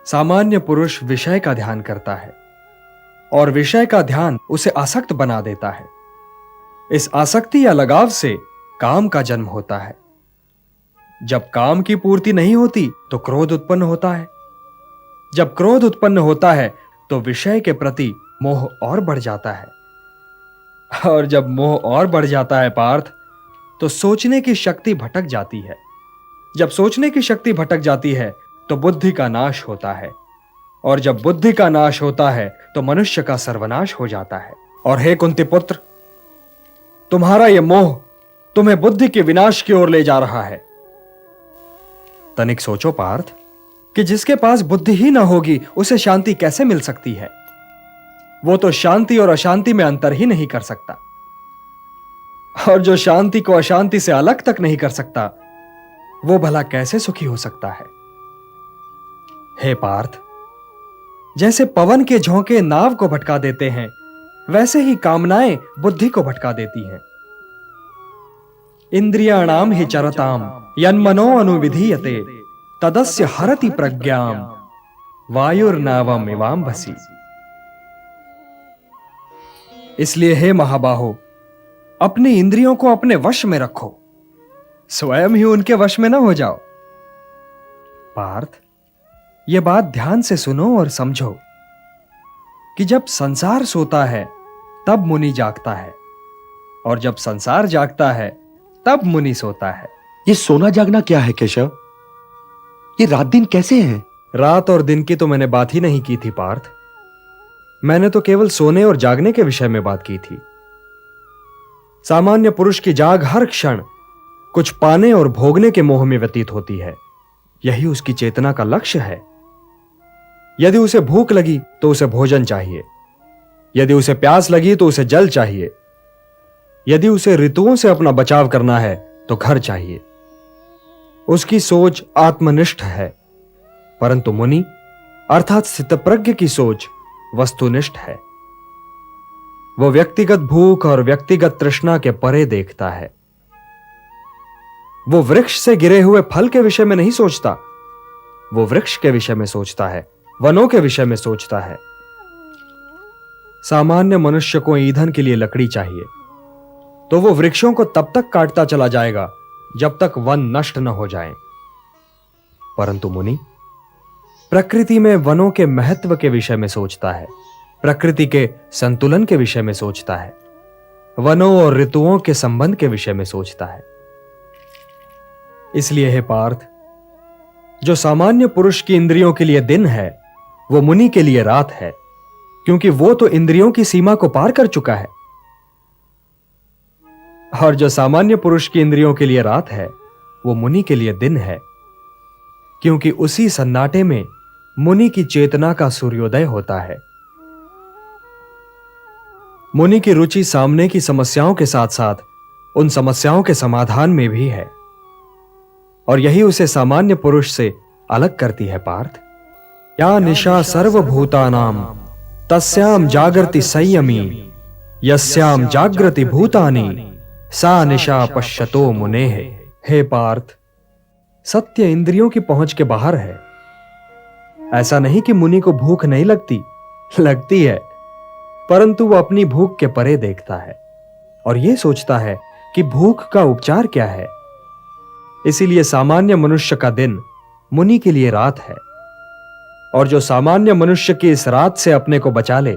सामान्य पुरुष विषय का ध्यान करता है और विषय का ध्यान उसे आसक्त बना देता है। इस आसक्ति या लगाव से काम का जन्म होता है। जब काम की पूर्ति नहीं होती तो क्रोध उत्पन्न होता है। जब क्रोध उत्पन्न होता है तो विषय के प्रति मोह और बढ़ जाता है, और जब मोह और बढ़ जाता है पार्थ, तो सोचने की शक्ति भटक जाती है। जब सोचने की शक्ति भटक जाती है तो बुद्धि का नाश होता है, और जब बुद्धि का नाश होता है तो मनुष्य का सर्वनाश हो जाता है। और हे कुंती पुत्र, तुम्हारा यह मोह तुम्हें बुद्धि के विनाश की ओर ले जा रहा है। तनिक सोचो पार्थ कि जिसके पास बुद्धि ही ना होगी उसे शांति कैसे मिल सकती है? वो तो शांति और अशांति में अंतर ही नहीं कर सकता, और जो शांति को अशांति से अलग तक नहीं कर सकता वो भला कैसे सुखी हो सकता है? हे पार्थ, जैसे पवन के झोंके नाव को भटका देते हैं, वैसे ही कामनाएं बुद्धि को भटका देती हैं। इंद्रियाणाम हि चरताम यन्मनो अनुविधीयते तदस्य हरति प्रज्ञाम वायुर्नावम इवाम्भसि। इसलिए हे महाबाहो, अपनी इंद्रियों को अपने वश में रखो, स्वयं ही उनके वश में न हो जाओ। पार्थ, यह बात ध्यान से सुनो और समझो कि जब संसार सोता है तब मुनि जागता है, और जब संसार जागता है तब मुनि सोता है।
ये सोना जागना क्या है केशव? ये रात दिन कैसे है?
रात और दिन की तो मैंने बात ही नहीं की थी पार्थ। मैंने तो केवल सोने और जागने के विषय में बात की थी। सामान्य पुरुष की जाग हर क्षण कुछ पाने और भोगने के मोह में व्यतीत होती है। यही उसकी चेतना का लक्ष्य है। यदि उसे भूख लगी तो उसे भोजन चाहिए, यदि उसे प्यास लगी तो उसे जल चाहिए, यदि उसे ऋतुओं से अपना बचाव करना है तो घर चाहिए। उसकी सोच आत्मनिष्ठ है, परंतु मुनि अर्थात स्थितप्रज्ञ की सोच वस्तुनिष्ठ है। वो व्यक्तिगत भूख और व्यक्तिगत तृष्णा के परे देखता है। वो वृक्ष से गिरे हुए फल के विषय में नहीं सोचता, वो वृक्ष के विषय में सोचता है, वनों के विषय में सोचता है। सामान्य मनुष्य को ईंधन के लिए लकड़ी चाहिए, तो वो वृक्षों को तब तक काटता चला जाएगा जब तक वन नष्ट न हो जाएं। परंतु मुनि प्रकृति में वनों के महत्व के विषय में सोचता है, प्रकृति के संतुलन के विषय में सोचता है, वनों और ऋतुओं के संबंध के विषय में सोचता है। इसलिए हे पार्थ, जो सामान्य पुरुष की इंद्रियों के लिए दिन है वो मुनि के लिए रात है, क्योंकि वो तो इंद्रियों की सीमा को पार कर चुका है। और जो सामान्य पुरुष की इंद्रियों के लिए रात है वो मुनि के लिए दिन है, क्योंकि उसी सन्नाटे में मुनि की चेतना का सूर्योदय होता है। मुनि की रुचि सामने की समस्याओं के साथ साथ उन समस्याओं के समाधान में भी है, और यही उसे सामान्य पुरुष से अलग करती है पार्थ। या निशा सर्वभूतानां तस्याम जागृति संयमी, यस्याम जागृति भूतानि सा निशा पश्यतो मुनेः। हे पार्थ, सत्य इंद्रियों की पहुंच के बाहर है। ऐसा नहीं कि मुनि को भूख नहीं लगती, लगती है, परंतु वो अपनी भूख के परे देखता है और यह सोचता है कि भूख का उपचार क्या है। इसीलिए सामान्य मनुष्य का दिन मुनि के लिए रात है, और जो सामान्य मनुष्य की इस रात से अपने को बचा ले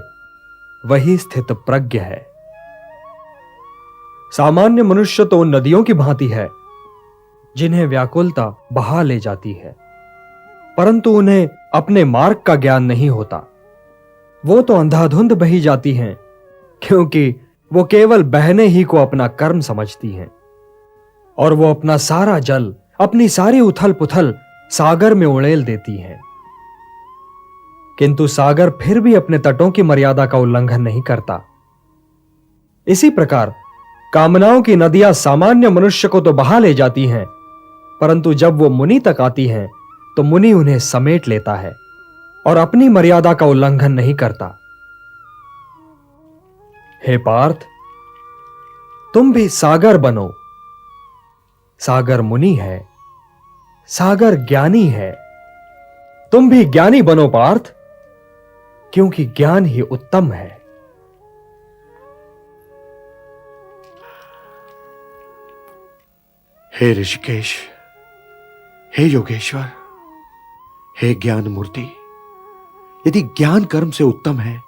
वही स्थित प्रज्ञ है। सामान्य मनुष्य तो उन नदियों की भांति है जिन्हें व्याकुलता बहा ले जाती है, परंतु उन्हें अपने मार्ग का ज्ञान नहीं होता। वो तो अंधाधुंध बही जाती हैं, क्योंकि वो केवल बहने ही को अपना कर्म समझती हैं, और वो अपना सारा जल, अपनी सारी उथल पुथल सागर में उड़ेल देती हैं। किंतु सागर फिर भी अपने तटों की मर्यादा का उल्लंघन नहीं करता। इसी प्रकार कामनाओं की नदियां सामान्य मनुष्य को तो बहा ले जाती हैं, परंतु जब वो मुनि तक आती हैं तो मुनि उन्हें समेट लेता है और अपनी मर्यादा का उल्लंघन नहीं करता। हे पार्थ, तुम भी सागर बनो। सागर मुनि है, सागर ज्ञानी है। तुम भी ज्ञानी बनो पार्थ, क्योंकि ज्ञान ही उत्तम है।
हे ऋषिकेश, हे योगेश्वर, हे ज्ञान मूर्ति, यदि ज्ञान कर्म से उत्तम है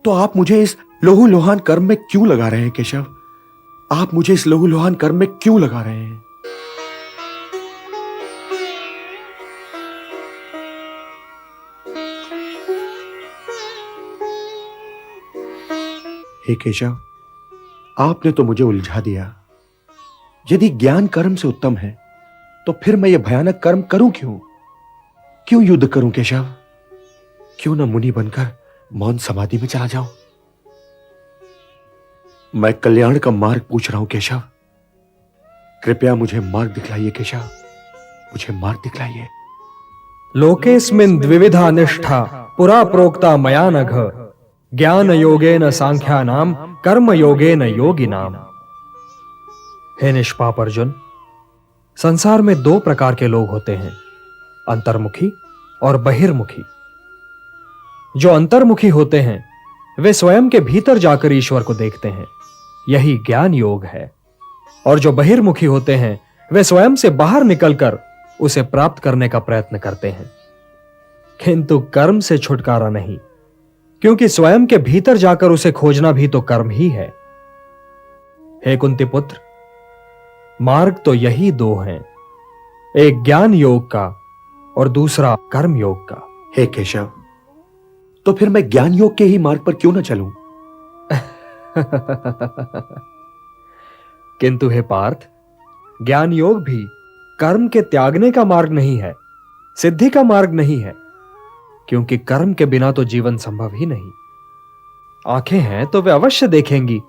तो आप मुझे इस लोहू लोहान कर्म में क्यों लगा रहे हैं केशव? आप मुझे इस लोहू लोहान कर्म में क्यों लगा रहे हैं? हे केशव, आपने तो मुझे उलझा दिया। यदि ज्ञान कर्म से उत्तम है तो फिर मैं यह भयानक कर्म करूं क्यों? क्यों युद्ध करूं केशव? क्यों न मुनि बनकर मौन समाधि में चला जाऊं? मैं कल्याण का मार्ग पूछ रहा हूं केशव। कृपया मुझे मार्ग दिखलाइए केशव, मुझे मार्ग दिखलाइए।
लोकेस्मिन् द्विविधा निष्ठा पुरा प्रोक्ता मया नघ, ज्ञान योगेन सांख्यानाम कर्म योगेन योगिनाम। हे निष्पाप अर्जुन, संसार में दो प्रकार के लोग होते हैं, अंतर्मुखी और बहिर्मुखी। जो अंतर्मुखी होते हैं वे स्वयं के भीतर जाकर ईश्वर को देखते हैं, यही ज्ञान योग है। और जो बहिर्मुखी होते हैं वे स्वयं से बाहर निकलकर उसे प्राप्त करने का प्रयत्न करते हैं, किंतु कर्म से छुटकारा नहीं, क्योंकि स्वयं के भीतर जाकर उसे खोजना भी तो कर्म ही है। हे कुंती पुत्र, मार्ग तो यही दो हैं, एक ज्ञान योग का और दूसरा कर्म योग का।
हे केशव, तो फिर मैं ज्ञान योग के ही मार्ग पर क्यों न चलूं?
किंतु हे पार्थ, ज्ञान योग भी कर्म के त्यागने का मार्ग नहीं है, सिद्धि का मार्ग नहीं है, क्योंकि कर्म के बिना तो जीवन संभव ही नहीं। आंखें हैं तो वे अवश्य देखेंगी,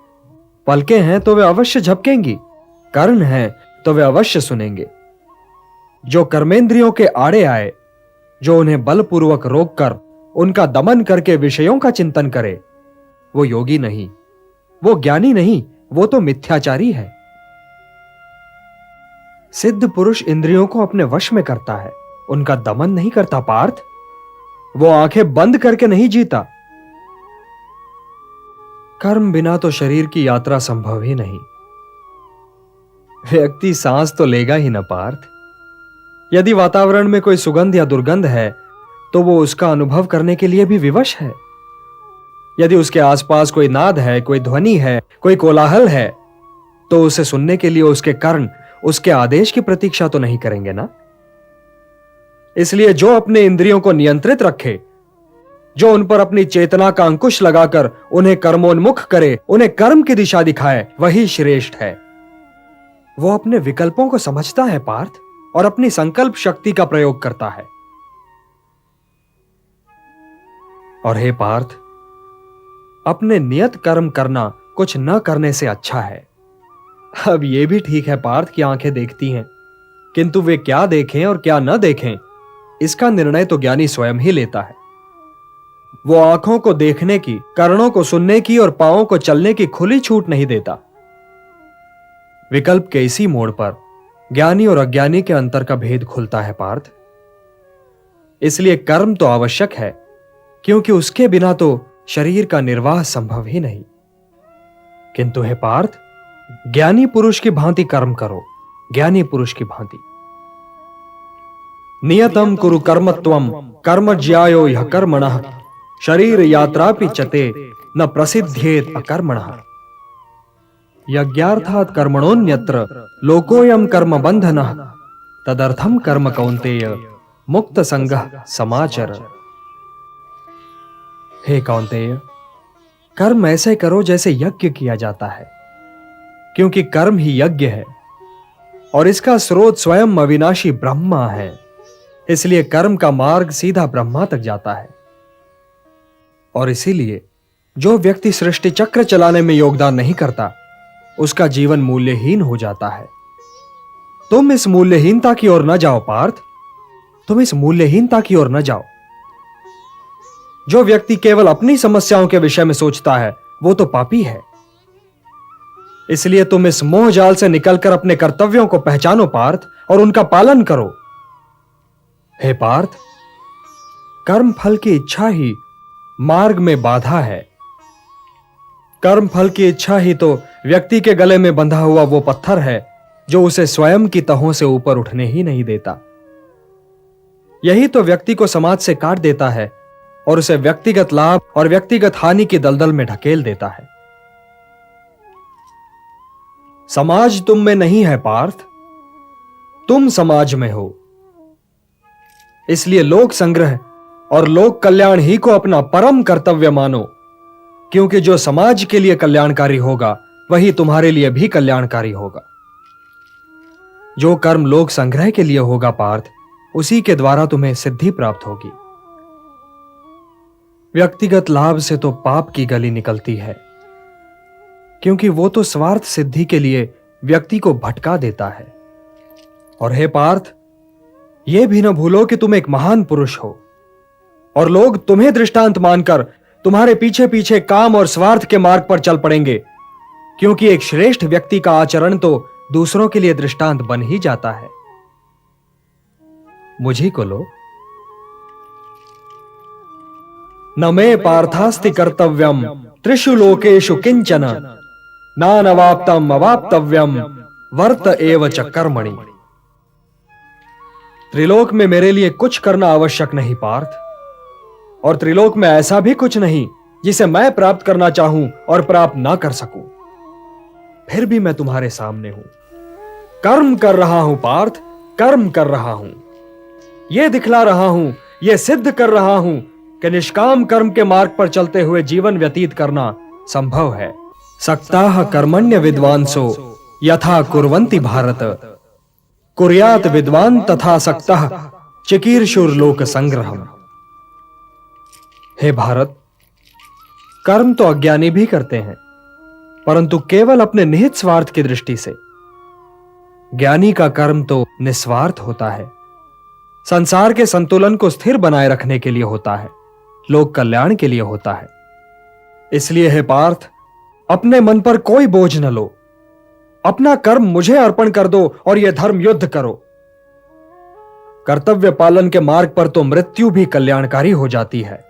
पलकें हैं तो वे अवश्य झपकेंगी, कान हैं तो वे अवश्य सुनेंगे। जो कर्मेंद्रियों के आड़े आए, जो उन्हें बलपूर्वक रोककर उनका दमन करके विषयों का चिंतन करे, वो योगी नहीं, वो ज्ञानी नहीं, वो तो मिथ्याचारी है। सिद्ध पुरुष इंद्रियों को अपने वश में करता है, उनका दमन नहीं करता पार्थ। वो आंखें बंद करके नहीं जीता। कर्म बिना तो शरीर की यात्रा संभव ही नहीं। व्यक्ति सांस तो लेगा ही ना पार्थ। यदि वातावरण में कोई सुगंध या दुर्गंध है तो वो उसका अनुभव करने के लिए भी विवश है। यदि उसके आसपास कोई नाद है, कोई ध्वनि है, कोई कोलाहल है, तो उसे सुनने के लिए उसके कर्ण उसके आदेश की प्रतीक्षा तो नहीं करेंगे ना। इसलिए जो अपने इंद्रियों को नियंत्रित रखे, जो उन पर अपनी चेतना का अंकुश लगाकर उन्हें कर्मोन्मुख करे, उन्हें कर्म की दिशा दिखाए, वही श्रेष्ठ है। वो अपने विकल्पों को समझता है पार्थ, और अपनी संकल्प शक्ति का प्रयोग करता है। और हे पार्थ, अपने नियत कर्म करना कुछ न करने से अच्छा है। अब यह भी ठीक है पार्थ कि आंखें देखती हैं, किंतु वे क्या देखें और क्या न देखें, इसका निर्णय तो ज्ञानी स्वयं ही लेता है। वो आंखों को देखने की, कर्णों को सुनने की और पांवों को चलने की खुली छूट नहीं देता। विकल्प के इसी मोड़ पर ज्ञानी और अज्ञानी के अंतर का भेद खुलता है पार्थ। इसलिए कर्म तो आवश्यक है, क्योंकि उसके बिना तो शरीर का निर्वाह संभव ही नहीं। किंतु हे पार्थ, ज्ञानी पुरुष की भांति कर्म करो, ज्ञानी पुरुष की भांति। नियतम कुरु कर्मत्वम कर्म ज्यायो यह कर्मणः शरीर यात्रा पिचते न प्रसिद्धेत अकर्मणः। यज्ञार्थात् कर्मणोन्यत्र लोकोयम कर्म बंधनः तदर्थम कर्म कौन्तेय मुक्त संगः समाचर। हे कौन्तेय, कर्म ऐसे करो जैसे यज्ञ किया जाता है, क्योंकि कर्म ही यज्ञ है और इसका स्रोत स्वयं अविनाशी ब्रह्मा है। इसलिए कर्म का मार्ग सीधा ब्रह्मा तक जाता है। और इसीलिए जो व्यक्ति सृष्टि चक्र चलाने में योगदान नहीं करता, उसका जीवन मूल्यहीन हो जाता है। तुम इस मूल्यहीनता की ओर न जाओ पार्थ, तुम इस मूल्यहीनता की ओर न जाओ। जो व्यक्ति केवल अपनी समस्याओं के विषय में सोचता है, वो तो पापी है। इसलिए तुम इस मोह जाल से निकलकर अपने कर्तव्यों को पहचानो पार्थ, और उनका पालन करो। हे पार्थ, कर्म फल की इच्छा ही मार्ग में बाधा है। कर्म फल की इच्छा ही तो व्यक्ति के गले में बंधा हुआ वो पत्थर है जो उसे स्वयं की तहों से ऊपर उठने ही नहीं देता। यही तो व्यक्ति को समाज से काट देता है और उसे व्यक्तिगत लाभ और व्यक्तिगत हानि की दलदल में ढकेल देता है। समाज तुम में नहीं है पार्थ, तुम समाज में हो। इसलिए लोक संग्रह और लोक कल्याण ही को अपना परम कर्तव्य मानो, क्योंकि जो समाज के लिए कल्याणकारी होगा वही तुम्हारे लिए भी कल्याणकारी होगा। जो कर्म लोक संग्रह के लिए होगा पार्थ, उसी के द्वारा तुम्हें सिद्धि प्राप्त होगी। व्यक्तिगत लाभ से तो पाप की गली निकलती है, क्योंकि वो तो स्वार्थ सिद्धि के लिए व्यक्ति को भटका देता है। और हे पार्थ, यह भी न भूलो कि तुम एक महान पुरुष हो, और लोग तुम्हें दृष्टांत मानकर तुम्हारे पीछे पीछे काम और स्वार्थ के मार्ग पर चल पड़ेंगे, क्योंकि एक श्रेष्ठ व्यक्ति का आचरण तो दूसरों के लिए दृष्टांत बन ही जाता है। मुझी को लो। न मे पार्थास्ति कर्तव्यम त्रिषु लोकेषु किंचन नानवाप्तम अवाप्तव्यम वर्त एव च कर्मणि। त्रिलोक में मेरे लिए कुछ करना आवश्यक नहीं पार्थ, और त्रिलोक में ऐसा भी कुछ नहीं जिसे मैं प्राप्त करना चाहूं और प्राप्त ना कर सकूं। फिर भी मैं तुम्हारे सामने हूं, कर्म कर रहा हूं पार्थ, कर्म कर रहा हूं। यह दिखला रहा हूं, यह सिद्ध कर रहा हूं कि निष्काम कर्म के मार्ग पर चलते हुए जीवन व्यतीत करना संभव है। सक्ताः कर्मण्य विद्वांसो यथा कुर्वन्ति भारत कुर्यात विद्वान तथा सक्तः चिकीर्षुर्लोक संग्रहम। हे भारत, कर्म तो अज्ञानी भी करते हैं, परंतु केवल अपने निहित स्वार्थ की दृष्टि से। ज्ञानी का कर्म तो निस्वार्थ होता है, संसार के संतुलन को स्थिर बनाए रखने के लिए होता है, लोक कल्याण के लिए होता है। इसलिए हे पार्थ, अपने मन पर कोई बोझ न लो, अपना कर्म मुझे अर्पण कर दो और यह धर्म युद्ध करो। कर्तव्य पालन के मार्ग पर तो मृत्यु भी कल्याणकारी हो जाती है।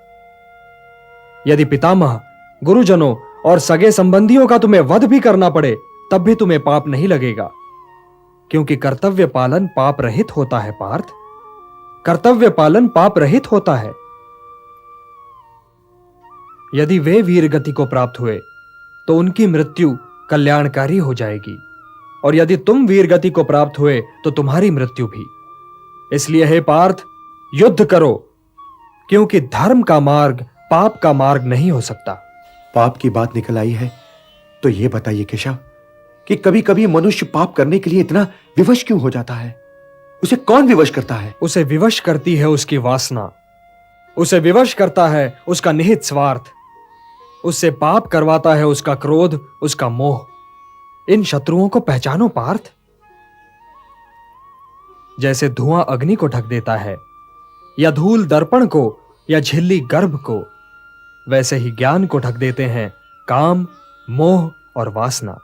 यदि पितामह, गुरुजनों और सगे संबंधियों का तुम्हें वध भी करना पड़े, तब भी तुम्हें पाप नहीं लगेगा, क्योंकि कर्तव्य पालन पाप रहित होता है पार्थ। कर्तव्य पालन पाप रहित होता है। यदि वे वीर गति को प्राप्त हुए तो उनकी मृत्यु कल्याणकारी हो जाएगी, और यदि तुम वीर गति को प्राप्त हुए तो तुम्हारी मृत्यु भी। इसलिए हे पार्थ, युद्ध करो, क्योंकि धर्म का मार्ग पाप का मार्ग नहीं हो सकता।
पाप की बात निकल आई है तो यह बताइए केशव कि कभी कभी मनुष्य पाप करने के लिए इतना विवश क्यों हो जाता है? उसे कौन विवश करता है?
उसे विवश करती है उसकी वासना, उसे विवश करता है उसका निहित स्वार्थ, उससे पाप करवाता है उसका क्रोध, उसका मोह। इन शत्रुओं को पहचानो पार्थ। जैसे धुआं अग्नि को ढक देता है, या धूल दर्पण को, या झिल्ली गर्भ को, वैसे ही ज्ञान को ढक देते हैं काम, मोह और वासना।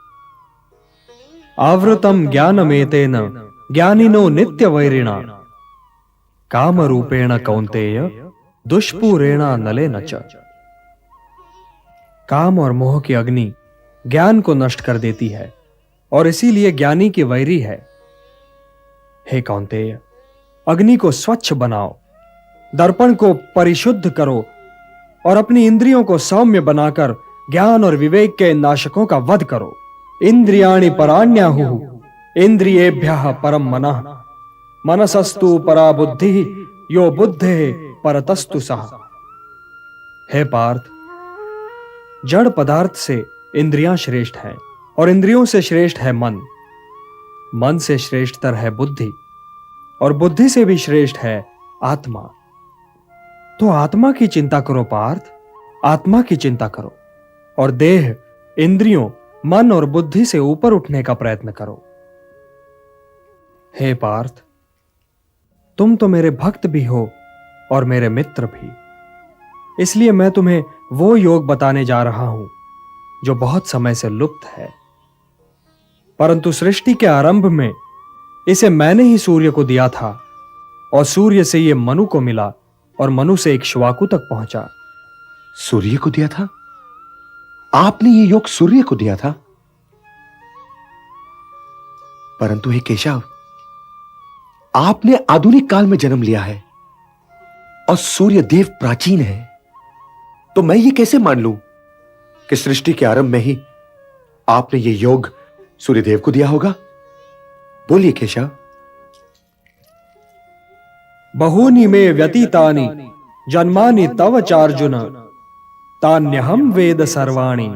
आवृतम ज्ञानमेतेन ज्ञानिनो नित्य वैरिणा काम रूपेण कौन्तेय दुष्पूरेणा नलेन च। काम और मोह की अग्नि ज्ञान को नष्ट कर देती है, और इसीलिए ज्ञानी की वैरी है। हे कौन्तेय, अग्नि को स्वच्छ बनाओ, दर्पण को परिशुद्ध करो, और अपनी इंद्रियों को सौम्य बनाकर ज्ञान और विवेक के नाशकों का वध करो। इंद्रियाणि पराण्याहुः इंद्रियेभ्यः परम मनः मनसस्तु परा बुद्धिः यो बुद्धेः परतस्तु सः। हे पार्थ, जड़ पदार्थ से इंद्रियां श्रेष्ठ हैं, और इंद्रियों से श्रेष्ठ है मन। मन से श्रेष्ठतर है बुद्धि, और बुद्धि से भी श्रेष्ठ है आत्मा। तो आत्मा की चिंता करो पार्थ, आत्मा की चिंता करो, और देह, इंद्रियों, मन और बुद्धि से ऊपर उठने का प्रयत्न करो। हे पार्थ, तुम तो मेरे भक्त भी हो और मेरे मित्र भी, इसलिए मैं तुम्हें वो योग बताने जा रहा हूं जो बहुत समय से लुप्त है, परंतु सृष्टि के आरंभ में इसे मैंने ही सूर्य को दिया था, और सूर्य से यह मनु को मिला, और मनु से इक्ष्वाकु तक पहुंचा।
सूर्य को दिया था? आपने ये योग सूर्य को दिया था? परंतु हे केशव, आपने आधुनिक काल में जन्म लिया है और सूर्य देव प्राचीन है, तो मैं ये कैसे मान लूं कि सृष्टि के आरंभ में ही आपने ये योग सूर्यदेव को दिया होगा? बोलिए केशव।
बहूनि मे व्यतीतानि जन्मानि तव चार्जुन तान्यहं वेद सर्वाणि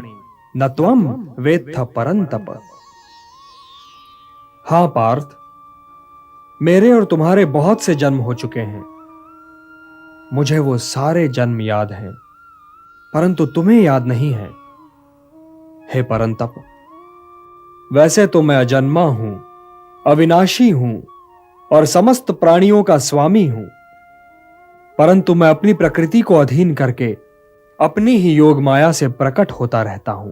न त्वं वेत्थ परंतप। हां पार्थ, मेरे और तुम्हारे बहुत से जन्म हो चुके हैं, मुझे वो सारे जन्म याद हैं, परंतु तुम्हें याद नहीं है। हे परंतप, वैसे तो मैं अजन्मा हूं, अविनाशी हूं और समस्त प्राणियों का स्वामी हूं, परंतु मैं अपनी प्रकृति को अधीन करके अपनी ही योग माया से प्रकट होता रहता हूं।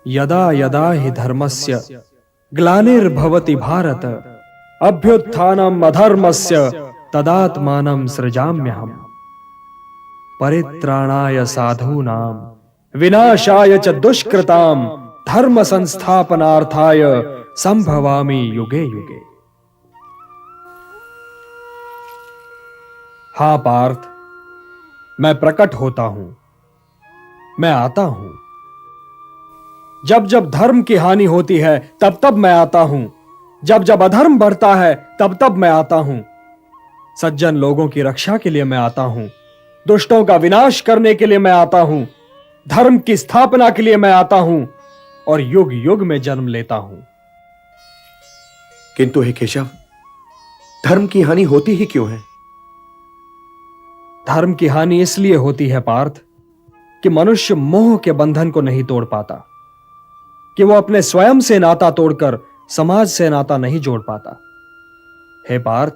यदा यदा हि धर्मस्य ग्लानिर्भवति भारत अभ्युत्थानम् अधर्मस्य तदात्मानं सृजाम्यहम् परित्राणाय साधूनां विनाशाय च दुष्कृतां धर्म संस्थापनार्थाय संभवामि युगे युगे। हां पार्थ, मैं प्रकट होता हूं, मैं आता हूं। जब जब धर्म की हानि होती है तब तब मैं आता हूं, जब जब अधर्म बढ़ता है तब तब मैं आता हूं। सज्जन लोगों की रक्षा के लिए मैं आता हूं, दुष्टों का विनाश करने के लिए मैं आता हूं, धर्म की स्थापना के लिए मैं आता हूं, और युग युग में जन्म लेता हूं।
किंतु हे केशव, धर्म की हानि होती ही क्यों है?
धर्म की हानि इसलिए होती है पार्थ कि मनुष्य मोह के बंधन को नहीं तोड़ पाता, कि वो अपने स्वयं से नाता तोड़कर समाज से नाता नहीं जोड़ पाता। हे पार्थ,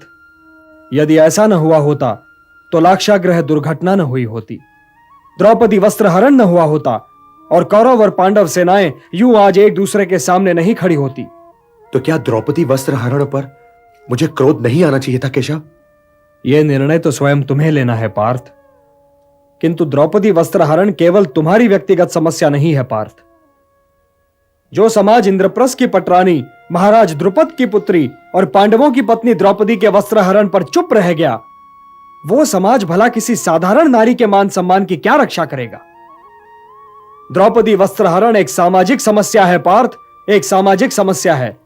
यदि ऐसा न हुआ होता तो लाक्षागृह दुर्घटना न हुई होती, द्रौपदी वस्त्रहरण न हुआ होता और कौरव और पांडव सेनाएं यूं आज एक दूसरे के सामने नहीं खड़ी होती।
तो क्या द्रौपदी वस्त्र हरण पर मुझे क्रोध नहीं आना चाहिए था केशव?
यह निर्णय तो स्वयं तुम्हें लेना है पार्थ, किंतु द्रौपदी वस्त्रहरण केवल तुम्हारी व्यक्तिगत समस्या नहीं है पार्थ। जो समाज इंद्रप्रस्थ की पटरानी महाराज द्रुपद की पुत्री और पांडवों की पत्नी द्रौपदी के वस्त्रहरण पर चुप रह गया, वो समाज भला किसी साधारण नारी के मान सम्मान की क्या रक्षा करेगा? द्रौपदी वस्त्रहरण एक सामाजिक समस्या है पार्थ, एक सामाजिक समस्या है,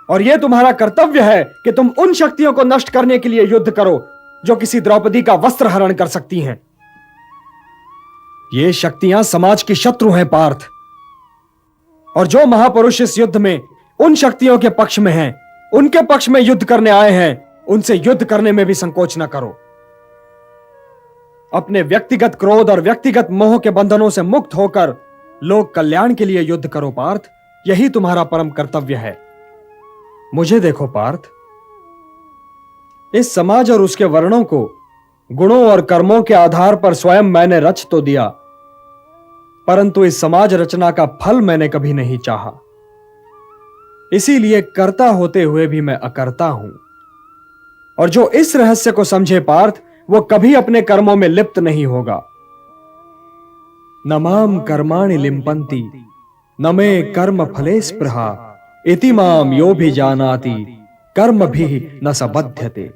और यह तुम्हारा कर्तव्य है कि तुम उन शक्तियों को नष्ट करने के लिए युद्ध करो जो किसी द्रौपदी का वस्त्रहरण कर सकती हैं। ये शक्तियां समाज की शत्रु हैं पार्थ, और जो महापुरुष इस युद्ध में उन शक्तियों के पक्ष में हैं, उनके पक्ष में युद्ध करने आए हैं, उनसे युद्ध करने में भी संकोच न करो। अपने व्यक्तिगत क्रोध और व्यक्तिगत मोह के बंधनों से मुक्त होकर लोक कल्याण के लिए युद्ध करो पार्थ, यही तुम्हारा परम कर्तव्य है। मुझे देखो पार्थ, इस समाज और उसके वर्णों को गुणों और कर्मों के आधार पर स्वयं मैंने रच तो दिया, परंतु इस समाज रचना का फल मैंने कभी नहीं चाहा। इसीलिए कर्ता होते हुए भी मैं अकर्ता हूं, और जो इस रहस्य को समझे पार्थ, वो कभी अपने कर्मों में लिप्त नहीं होगा। न माम कर्माणि लिम्पन्ति न मे कर्म फले स्पृहा इति माम यो भी जानाति कर्म भी न सबध्यते।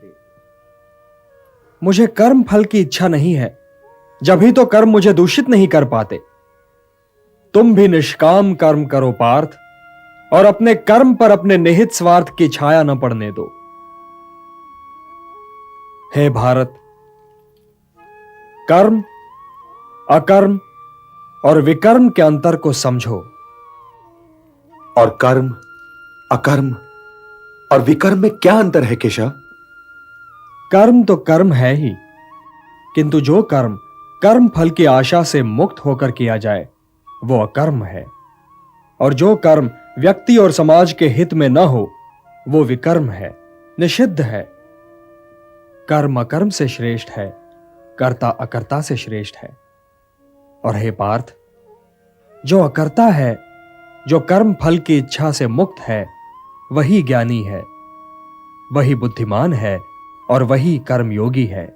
मुझे कर्म फल की इच्छा नहीं है, जब ही तो कर्म मुझे दूषित नहीं कर पाते। तुम भी निष्काम कर्म करो पार्थ, और अपने कर्म पर अपने निहित स्वार्थ की छाया न पड़ने दो। हे भारत, कर्म, अकर्म और विकर्म के अंतर को समझो।
और कर्म, अकर्म और विकर्म में क्या अंतर है केशव?
कर्म तो कर्म है ही, किंतु जो कर्म कर्म फल की आशा से मुक्त होकर किया जाए वो अकर्म है, और जो कर्म व्यक्ति और समाज के हित में न हो वो विकर्म है, निषिद्ध है। कर्म अकर्म से श्रेष्ठ है, कर्ता अकर्ता से श्रेष्ठ है। और हे पार्थ, जो अकर्ता है, जो कर्म फल की इच्छा से मुक्त है, वही ज्ञानी है, वही बुद्धिमान है और वही कर्मयोगी है।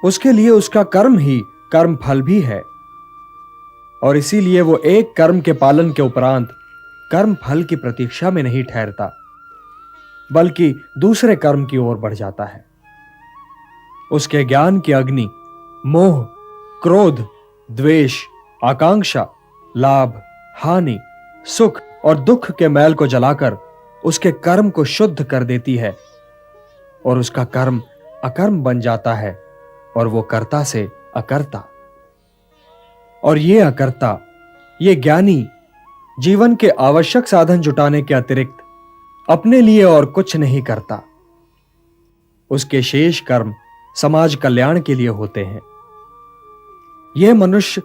उसके लिए उसका कर्म ही कर्म फल भी है, और इसीलिए वो एक कर्म के पालन के उपरांत कर्म फल की प्रतीक्षा में नहीं ठहरता, बल्कि दूसरे कर्म की ओर बढ़ जाता है। उसके ज्ञान की अग्नि मोह, क्रोध, द्वेष, आकांक्षा, लाभ, हानि, सुख और दुख के मैल को जलाकर उसके कर्म को शुद्ध कर देती है, और उसका कर्म अकर्म बन जाता है, और वो कर्ता से अकर्ता। और ये अकर्ता, ये ज्ञानी जीवन के आवश्यक साधन जुटाने के अतिरिक्त अपने लिए और कुछ नहीं करता। उसके शेष कर्म समाज कल्याण के लिए होते हैं। यह मनुष्य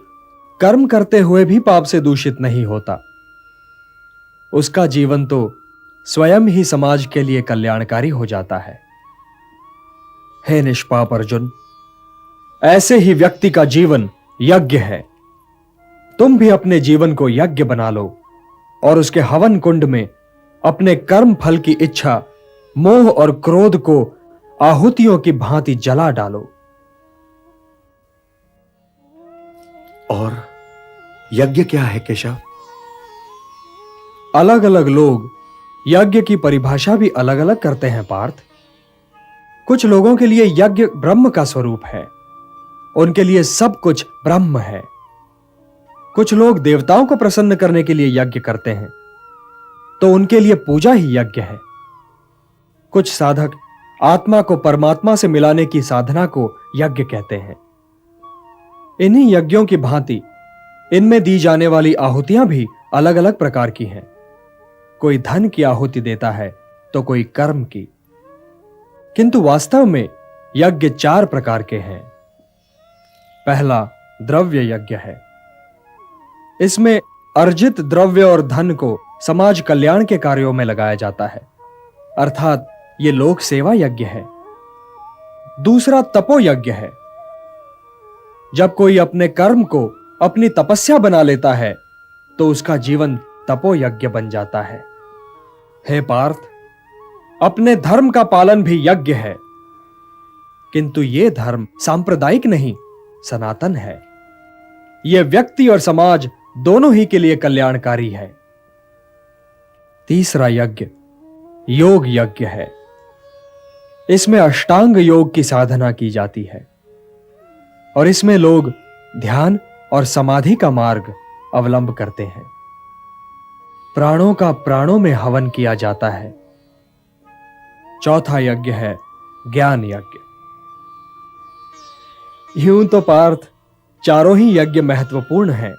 कर्म करते हुए भी पाप से दूषित नहीं होता। उसका जीवन तो स्वयं ही समाज के लिए कल्याणकारी हो जाता है। हे निष्पाप अर्जुन, ऐसे ही व्यक्ति का जीवन यज्ञ है। तुम भी अपने जीवन को यज्ञ बना लो, और उसके हवन कुंड में अपने कर्म फल की इच्छा, मोह और क्रोध को आहुतियों की भांति जला डालो।
और यज्ञ क्या है केशव?
अलग अलग लोग यज्ञ की परिभाषा भी अलग अलग करते हैं पार्थ। कुछ लोगों के लिए यज्ञ ब्रह्म का स्वरूप है, उनके लिए सब कुछ ब्रह्म है। कुछ लोग देवताओं को प्रसन्न करने के लिए यज्ञ करते हैं, तो उनके लिए पूजा ही यज्ञ है। कुछ साधक आत्मा को परमात्मा से मिलाने की साधना को यज्ञ कहते हैं। इन्हीं यज्ञों की भांति इनमें दी जाने वाली आहुतियां भी अलग अलग प्रकार की हैं। कोई धन की आहुति देता है तो कोई कर्म की, किंतु वास्तव में यज्ञ 4 प्रकार के हैं। पहला द्रव्य यज्ञ है। इसमें अर्जित द्रव्य और धन को समाज कल्याण के कार्यों में लगाया जाता है, अर्थात ये लोक सेवा यज्ञ है। दूसरा तपो यज्ञ है। जब कोई अपने कर्म को अपनी तपस्या बना लेता है तो उसका जीवन तपो यज्ञ बन जाता है। हे पार्थ, अपने धर्म का पालन भी यज्ञ है, किंतु यह धर्म सांप्रदायिक नहीं, सनातन है। यह व्यक्ति और समाज दोनों ही के लिए कल्याणकारी है। तीसरा यज्ञ योग यज्ञ है। इसमें अष्टांग योग की साधना की जाती है और इसमें लोग ध्यान और समाधि का मार्ग अवलंब करते हैं। प्राणों का प्राणों में हवन किया जाता है। चौथा यज्ञ है ज्ञान यज्ञ। यूं तो पार्थ चारों ही यज्ञ महत्वपूर्ण हैं,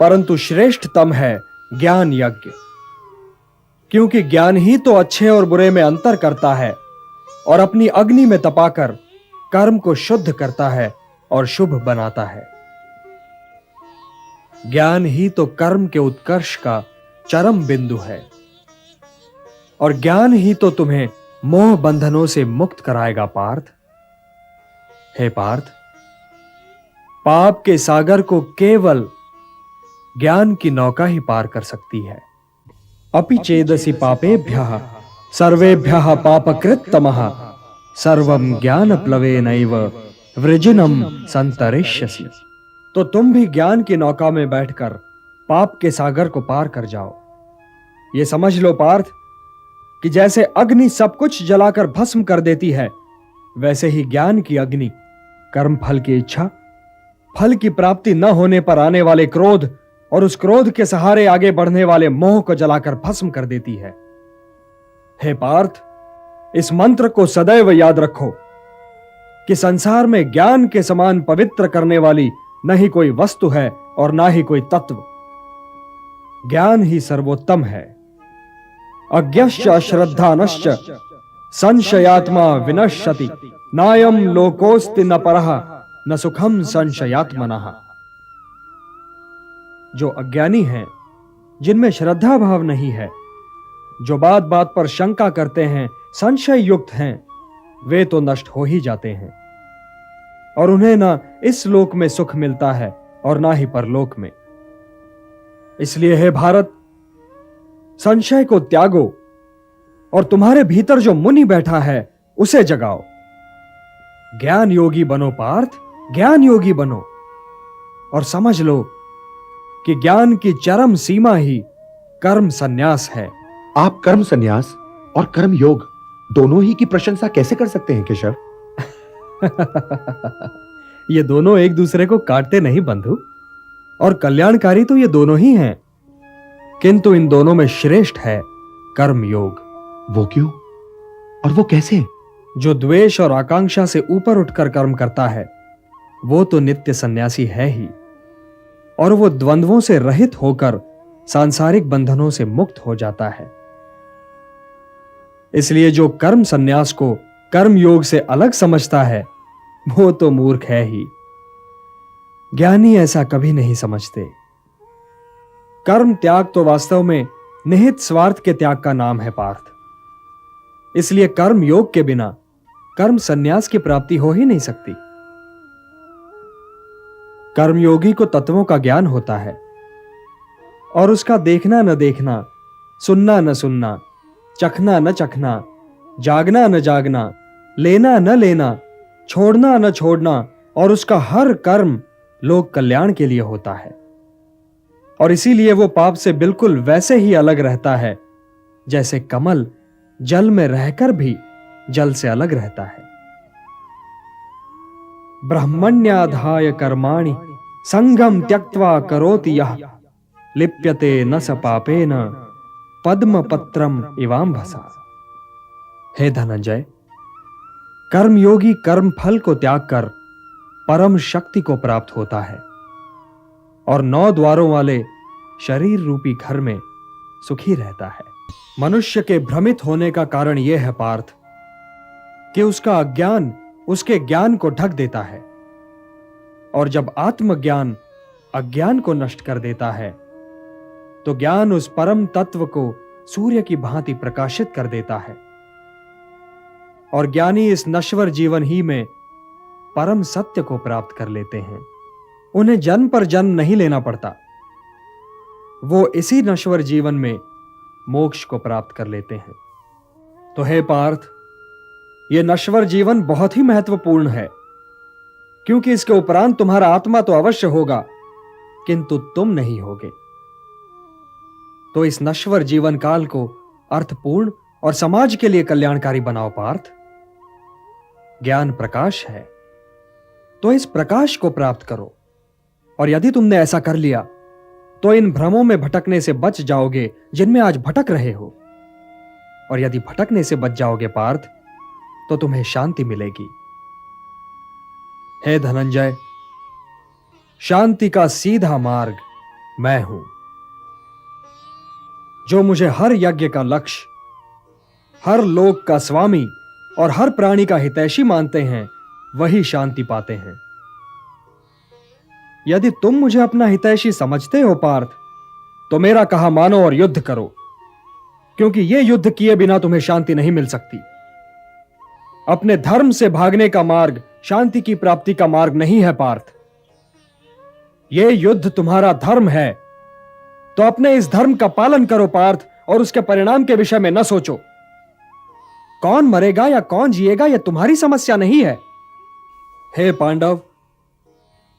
परंतु श्रेष्ठतम है ज्ञान यज्ञ, क्योंकि ज्ञान ही तो अच्छे और बुरे में अंतर करता है और अपनी अग्नि में तपाकर कर्म को शुद्ध करता है और शुभ बनाता है। ज्ञान ही तो कर्म के उत्कर्ष का चरम बिंदु है और ज्ञान ही तो तुम्हें मोह बंधनों से मुक्त कराएगा पार्थ। हे पार्थ, पाप के सागर को केवल ज्ञान की नौका ही पार कर सकती है। अपि चेदसि पापेभ्यः सर्वेभ्यः पापकृत्तमः सर्वं ज्ञान प्लवेनैव वृजिनम संतरिष्यसि। तो तुम भी ज्ञान की नौका में बैठकर पाप के सागर को पार कर जाओ। ये समझ लो पार्थ कि जैसे अग्नि सब कुछ जलाकर भस्म कर देती है, वैसे ही ज्ञान की अग्नि कर्म फल की इच्छा, फल की प्राप्ति न होने पर आने वाले क्रोध और उस क्रोध के सहारे आगे बढ़ने वाले मोह को जलाकर भस्म कर देती है। हे पार्थ, इस मंत्र को सदैव याद रखो कि संसार में ज्ञान के समान पवित्र करने वाली न ही कोई वस्तु है और ना ही कोई तत्व। ज्ञान ही सर्वोत्तम है। अज्ञश्च अश्रद्धानश्च संशयात्मा विनश्यति नायम लोकोस्ति न परः न सुखम संशयात्मनः। जो अज्ञानी हैं, जिनमें श्रद्धा भाव नहीं है, जो बात बात पर शंका करते हैं, संशय युक्त हैं, वे तो नष्ट हो ही जाते हैं और उन्हें ना इस लोक में सुख मिलता है और ना ही परलोक में। इसलिए हे भारत, संशय को त्यागो और तुम्हारे भीतर जो मुनि बैठा है उसे जगाओ। ज्ञान योगी बनो पार्थ, ज्ञान योगी बनो और समझ लो कि ज्ञान की चरम सीमा ही कर्म संन्यास है।
आप कर्म संन्यास और कर्म योग दोनों ही की प्रशंसा कैसे कर सकते हैं केशव?
ये दोनों एक दूसरे को काटते नहीं बंधु, और कल्याणकारी तो ये दोनों ही हैं, किंतु इन दोनों में श्रेष्ठ है कर्म योग।
वो क्यों और वो कैसे?
जो द्वेष और आकांक्षा से ऊपर उठकर कर्म करता है वो तो नित्य सन्यासी है ही, और वो द्वंद्वों से रहित होकर सांसारिक बंधनों से मुक्त हो जाता है। इसलिए जो कर्म सन्यास को कर्म योग से अलग समझता है वो तो मूर्ख है ही। ज्ञानी ऐसा कभी नहीं समझते। कर्म त्याग तो वास्तव में निहित स्वार्थ के त्याग का नाम है पार्थ। इसलिए कर्म योग के बिना कर्म सन्यास की प्राप्ति हो ही नहीं सकती। कर्मयोगी को तत्वों का ज्ञान होता है और उसका देखना न देखना, सुनना न सुनना, चखना न चखना, जागना न जागना, लेना न लेना, छोड़ना न छोड़ना और उसका हर कर्म लोक कल्याण के लिए होता है। और इसीलिए वो पाप से बिल्कुल वैसे ही अलग रहता है जैसे कमल जल में रहकर भी जल से अलग रहता है। ब्रह्मण्याधाय कर्माणि संगम त्यक्त्वा करोति यः लिप्यते न स पापेन पद्म पत्रम इवाम्भसा। हे धनंजय, कर्मयोगी कर्म फल को त्याग कर परम शक्ति को प्राप्त होता है और 9 द्वारों वाले शरीर रूपी घर में सुखी रहता है। मनुष्य के भ्रमित होने का कारण यह है पार्थ कि उसका अज्ञान उसके ज्ञान को ढक देता है, और जब आत्मज्ञान अज्ञान को नष्ट कर देता है तो ज्ञान उस परम तत्व को सूर्य की भांति प्रकाशित कर देता है, और ज्ञानी इस नश्वर जीवन ही में परम सत्य को प्राप्त कर लेते हैं। उन्हें जन्म पर जन्म नहीं लेना पड़ता, वो इसी नश्वर जीवन में मोक्ष को प्राप्त कर लेते हैं। तो हे पार्थ, यह नश्वर जीवन बहुत ही महत्वपूर्ण है, क्योंकि इसके उपरांत तुम्हारा आत्मा तो अवश्य होगा, किंतु तुम नहीं होगे। तो इस नश्वर जीवन काल को अर्थपूर्ण और समाज के लिए कल्याणकारी बनाओ पार्थ। ज्ञान प्रकाश है, तो इस प्रकाश को प्राप्त करो, और यदि तुमने ऐसा कर लिया तो इन भ्रमों में भटकने से बच जाओगे जिनमें आज भटक रहे हो, और यदि भटकने से बच जाओगे पार्थ तो तुम्हें शांति मिलेगी। हे धनंजय, शांति का सीधा मार्ग मैं हूं। जो मुझे हर यज्ञ का लक्ष्य, हर लोक का स्वामी और हर प्राणी का हितैषी मानते हैं, वही शांति पाते हैं। यदि तुम मुझे अपना हितैषी समझते हो पार्थ, तो मेरा कहा मानो और युद्ध करो, क्योंकि यह युद्ध किए बिना तुम्हें शांति नहीं मिल सकती। अपने धर्म से भागने का मार्ग शांति की प्राप्ति का मार्ग नहीं है पार्थ। यह युद्ध तुम्हारा धर्म है, तो अपने इस धर्म का पालन करो पार्थ, और उसके परिणाम के विषय में न सोचो। कौन मरेगा या कौन जिएगा यह तुम्हारी समस्या नहीं है। हे पांडव,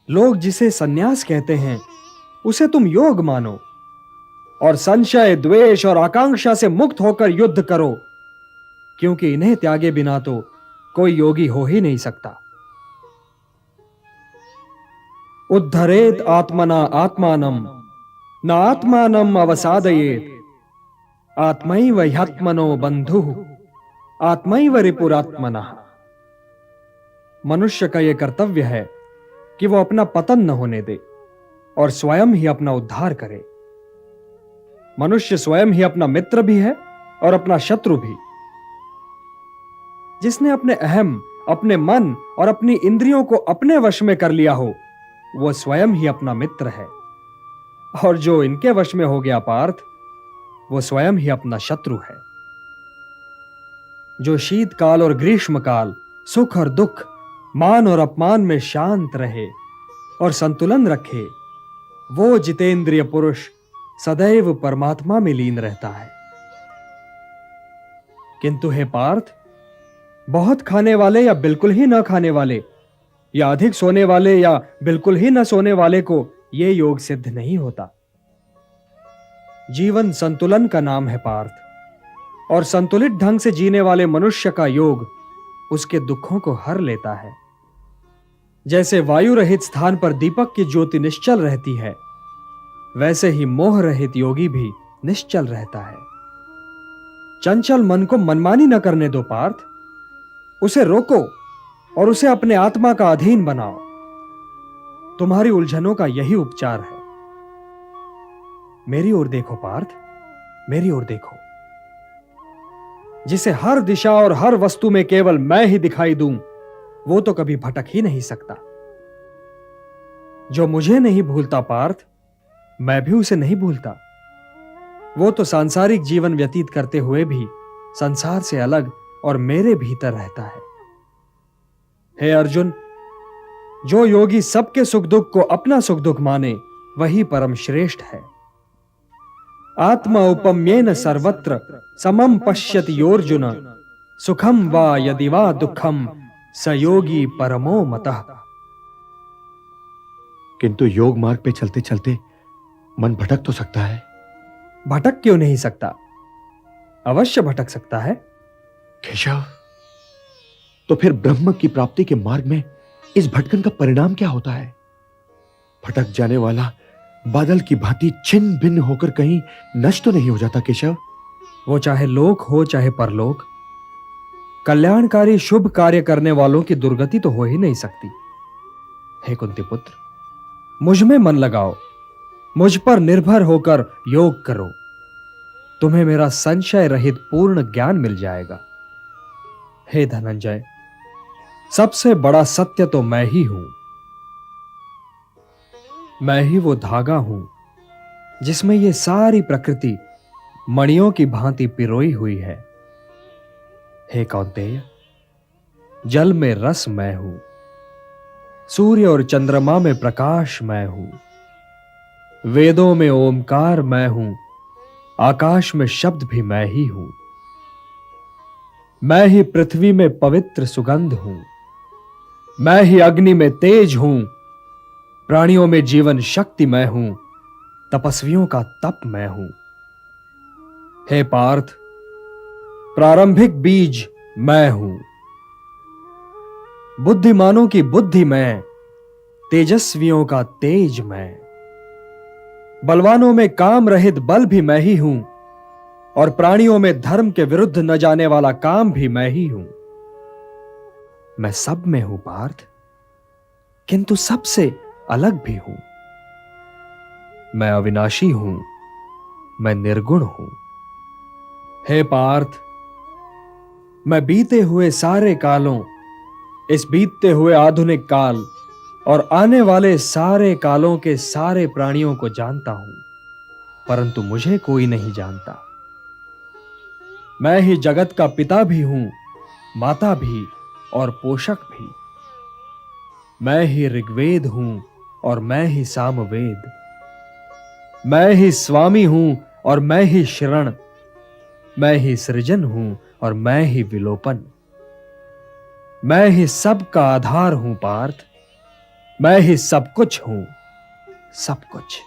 लोग जिसे सन्यास कहते हैं उसे तुम योग मानो, और संशय, द्वेष और आकांक्षा से मुक्त होकर युद्ध करो, क्योंकि इन्हें त्यागे बिना तो कोई योगी हो ही नहीं सकता। उद्धरेत आत्मना आत्मानम न आत्मानम अवसादयेत, आत्मैव ह्यात्मनो बंधुः आत्मैव रिपुरात्मनः। मनुष्य का यह कर्तव्य है कि वो अपना पतन न होने दे और स्वयं ही अपना उद्धार करे। मनुष्य स्वयं ही अपना मित्र भी है और अपना शत्रु भी। जिसने अपने अहम, अपने मन और अपनी इंद्रियों को अपने वश में कर लिया हो, वो स्वयं ही अपना मित्र है, और जो इनके वश में हो गया पार्थ, वो स्वयं ही अपना शत्रु है। जो शीतकाल और ग्रीष्मकाल, सुख और दुख, मान और अपमान में शांत रहे और संतुलन रखे, वो जितेंद्रिय पुरुष सदैव परमात्मा में लीन रहता है। किंतु हे पार्थ, बहुत खाने वाले या बिल्कुल ही न खाने वाले, या अधिक सोने वाले या बिल्कुल ही न सोने वाले को यह योग सिद्ध नहीं होता। जीवन संतुलन का नाम है पार्थ, और संतुलित ढंग से जीने वाले मनुष्य का योग उसके दुखों को हर लेता है। जैसे वायु रहित स्थान पर दीपक की ज्योति निश्चल रहती है, वैसे ही मोह रहित योगी भी निश्चल रहता है। चंचल मन को मनमानी न करने दो पार्थ, उसे रोको और उसे अपने आत्मा का अधीन बनाओ। तुम्हारी उलझनों का यही उपचार है। मेरी ओर देखो पार्थ, मेरी ओर देखो। जिसे हर दिशा और हर वस्तु में केवल मैं ही दिखाई दूं, वो तो कभी भटक ही नहीं सकता। जो मुझे नहीं भूलता पार्थ, मैं भी उसे नहीं भूलता। वो तो सांसारिक जीवन व्यतीत करते हुए भी संसार से अलग और मेरे भीतर रहता है। हे अर्जुन, जो योगी सबके सुख दुख को अपना सुख दुख माने, वही परम श्रेष्ठ है। आत्मा उपम्येन सर्वत्र समम पश्यति योर्जुन, सुखम वा यदि वा दुखम स योगी परमो मतः।
किंतु योग मार्ग पे चलते चलते मन भटक तो सकता है।
भटक क्यों नहीं सकता? अवश्य भटक सकता है।
केशव, तो फिर ब्रह्म की प्राप्ति के मार्ग में इस भटकन का परिणाम क्या होता है? भटक जाने वाला बादल की भांति छिन्न भिन्न होकर कहीं नष्ट तो नहीं हो जाता केशव?
वो चाहे लोक हो चाहे परलोक, कल्याणकारी शुभ कार्य करने वालों की दुर्गति तो हो ही नहीं सकती। हे कुंती पुत्र, मुझ में मन लगाओ मुझ पर निर्भर होकर योग करो, तुम्हें मेरा संशय रहित पूर्ण ज्ञान मिल जाएगा। हे धनंजय, सबसे बड़ा सत्य तो मैं ही हूं। मैं ही वो धागा हूं जिसमें ये सारी प्रकृति मणियों की भांति पिरोई हुई है। हे कौन्तेय, जल में रस मैं हूं, सूर्य और चंद्रमा में प्रकाश मैं हूं, वेदों में ओमकार मैं हूं, आकाश में शब्द भी मैं ही हूं। मैं ही पृथ्वी में पवित्र सुगंध हूं, मैं ही अग्नि में तेज हूं, प्राणियों में जीवन शक्ति मैं हूं, तपस्वियों का तप मैं हूं। हे पार्थ, प्रारंभिक बीज मैं हूं, बुद्धिमानों की बुद्धि मैं, तेजस्वियों का तेज मैं, बलवानों में काम रहित बल भी मैं ही हूं, और प्राणियों में धर्म के विरुद्ध न जाने वाला काम भी मैं ही हूं। मैं सब में हूं पार्थ, किंतु सबसे अलग भी हूं। मैं अविनाशी हूं, मैं निर्गुण हूं। हे पार्थ, मैं बीते हुए सारे कालों, इस बीतते हुए आधुनिक काल और आने वाले सारे कालों के सारे प्राणियों को जानता हूं, परंतु मुझे कोई नहीं जानता। मैं ही जगत का पिता भी हूं, माता भी और पोषक भी। मैं ही ऋग्वेद हूं और मैं ही सामवेद। मैं ही स्वामी हूं और मैं ही शरण। मैं ही सृजन हूं और मैं ही विलोपन। मैं ही सब का आधार हूं पार्थ। मैं ही सब कुछ हूं, सब कुछ।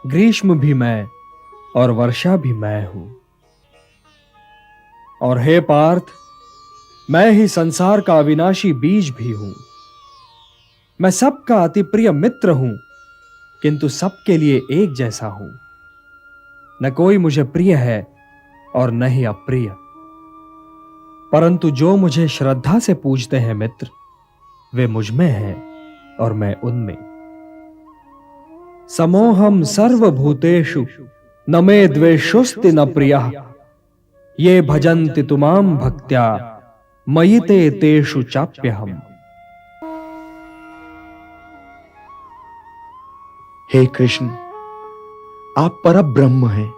ग्रीष्म भी मैं और वर्षा भी मैं हूं। और हे पार्थ, मैं ही संसार का अविनाशी बीज भी हूं। मैं सबका अति प्रिय मित्र हूं, किंतु सबके लिए एक जैसा हूं। न कोई मुझे प्रिय है और न ही अप्रिय, परंतु जो मुझे श्रद्धा से पूजते हैं मित्र, वे मुझ में हैं और मैं उनमें। समोहम सर्वभूतेषु न मे द्वेषोस्ति न प्रियः, ये भजन्ति तुमाम भक्त्या मयि ते तेषु चाप्यहम्।
हे कृष्ण, आप परम ब्रह्म हैं,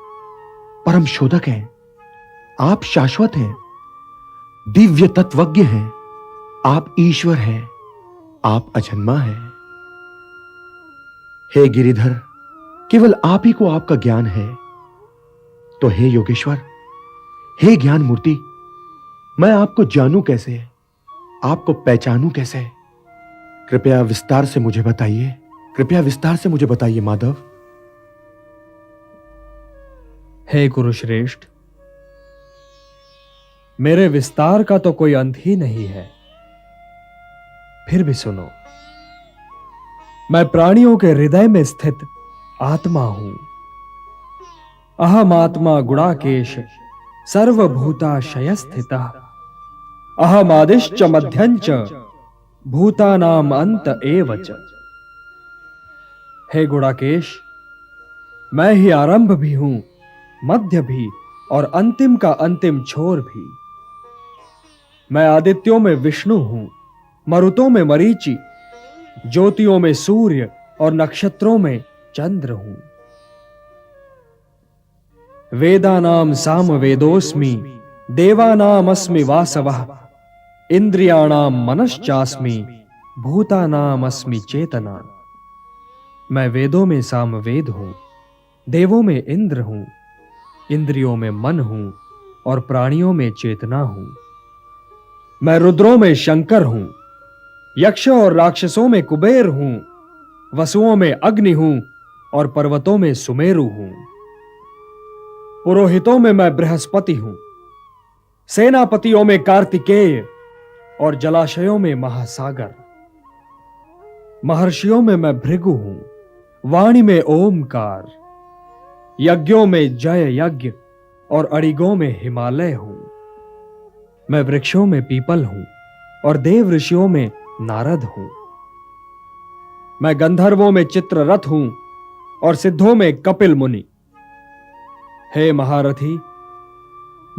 परम शोधक हैं, आप शाश्वत हैं, दिव्य तत्वज्ञ हैं, आप ईश्वर हैं, आप अजन्मा हैं। हे गिरिधर, केवल आप ही को आपका ज्ञान है। तो हे योगेश्वर, हे ज्ञान मूर्ति, मैं आपको जानूं कैसे, आपको पहचानूं कैसे? कृपया विस्तार से मुझे बताइए, कृपया विस्तार से मुझे बताइए माधव।
हे कुरुश्रेष्ठ, मेरे विस्तार का तो कोई अंत ही नहीं है। फिर भी सुनो, मैं प्राणियों के हृदय में स्थित आत्मा हूं। अहम आत्मा गुणाकेश सर्वभूताशय स्थितः, अहम आदिश्च मध्यञ्च भूतानाम अंत एव च। हे गुणाकेश, मैं ही आरंभ भी हूं, मध्य भी और अंतिम का अंतिम छोर भी। मैं आदित्यों में विष्णु हूं, मरुतों में मरीचि, ज्योतियों में सूर्य और नक्षत्रों में चंद्र हूं। वेदानाम सामवेदोस्मि, देवानाम अस्मि वासवः, इंद्रियाणाम मनश्चास्मि, भूतानाम अस्मि चेतना। मैं वेदों में सामवेद हूं, देवों में इंद्र हूं, इंद्रियों में मन हूं और प्राणियों में चेतना हूं। मैं रुद्रों में शंकर हूं, यक्ष और राक्षसों में कुबेर हूं, वसुओं में अग्नि हूं और पर्वतों में सुमेरु हूं। पुरोहितों में मैं बृहस्पति हूं, सेनापतियों में कार्तिकेय और जलाशयों में महासागर। महर्षियों में मैं भृगु हूं, वाणी में ओमकार, यज्ञों में जय यज्ञ और अड़िगों में हिमालय हूं। मैं वृक्षों में पीपल हूं और देव ऋषियों में नारद हूं। मैं गंधर्वों में चित्ररथ हूं और सिद्धों में कपिल मुनि। हे महारथी,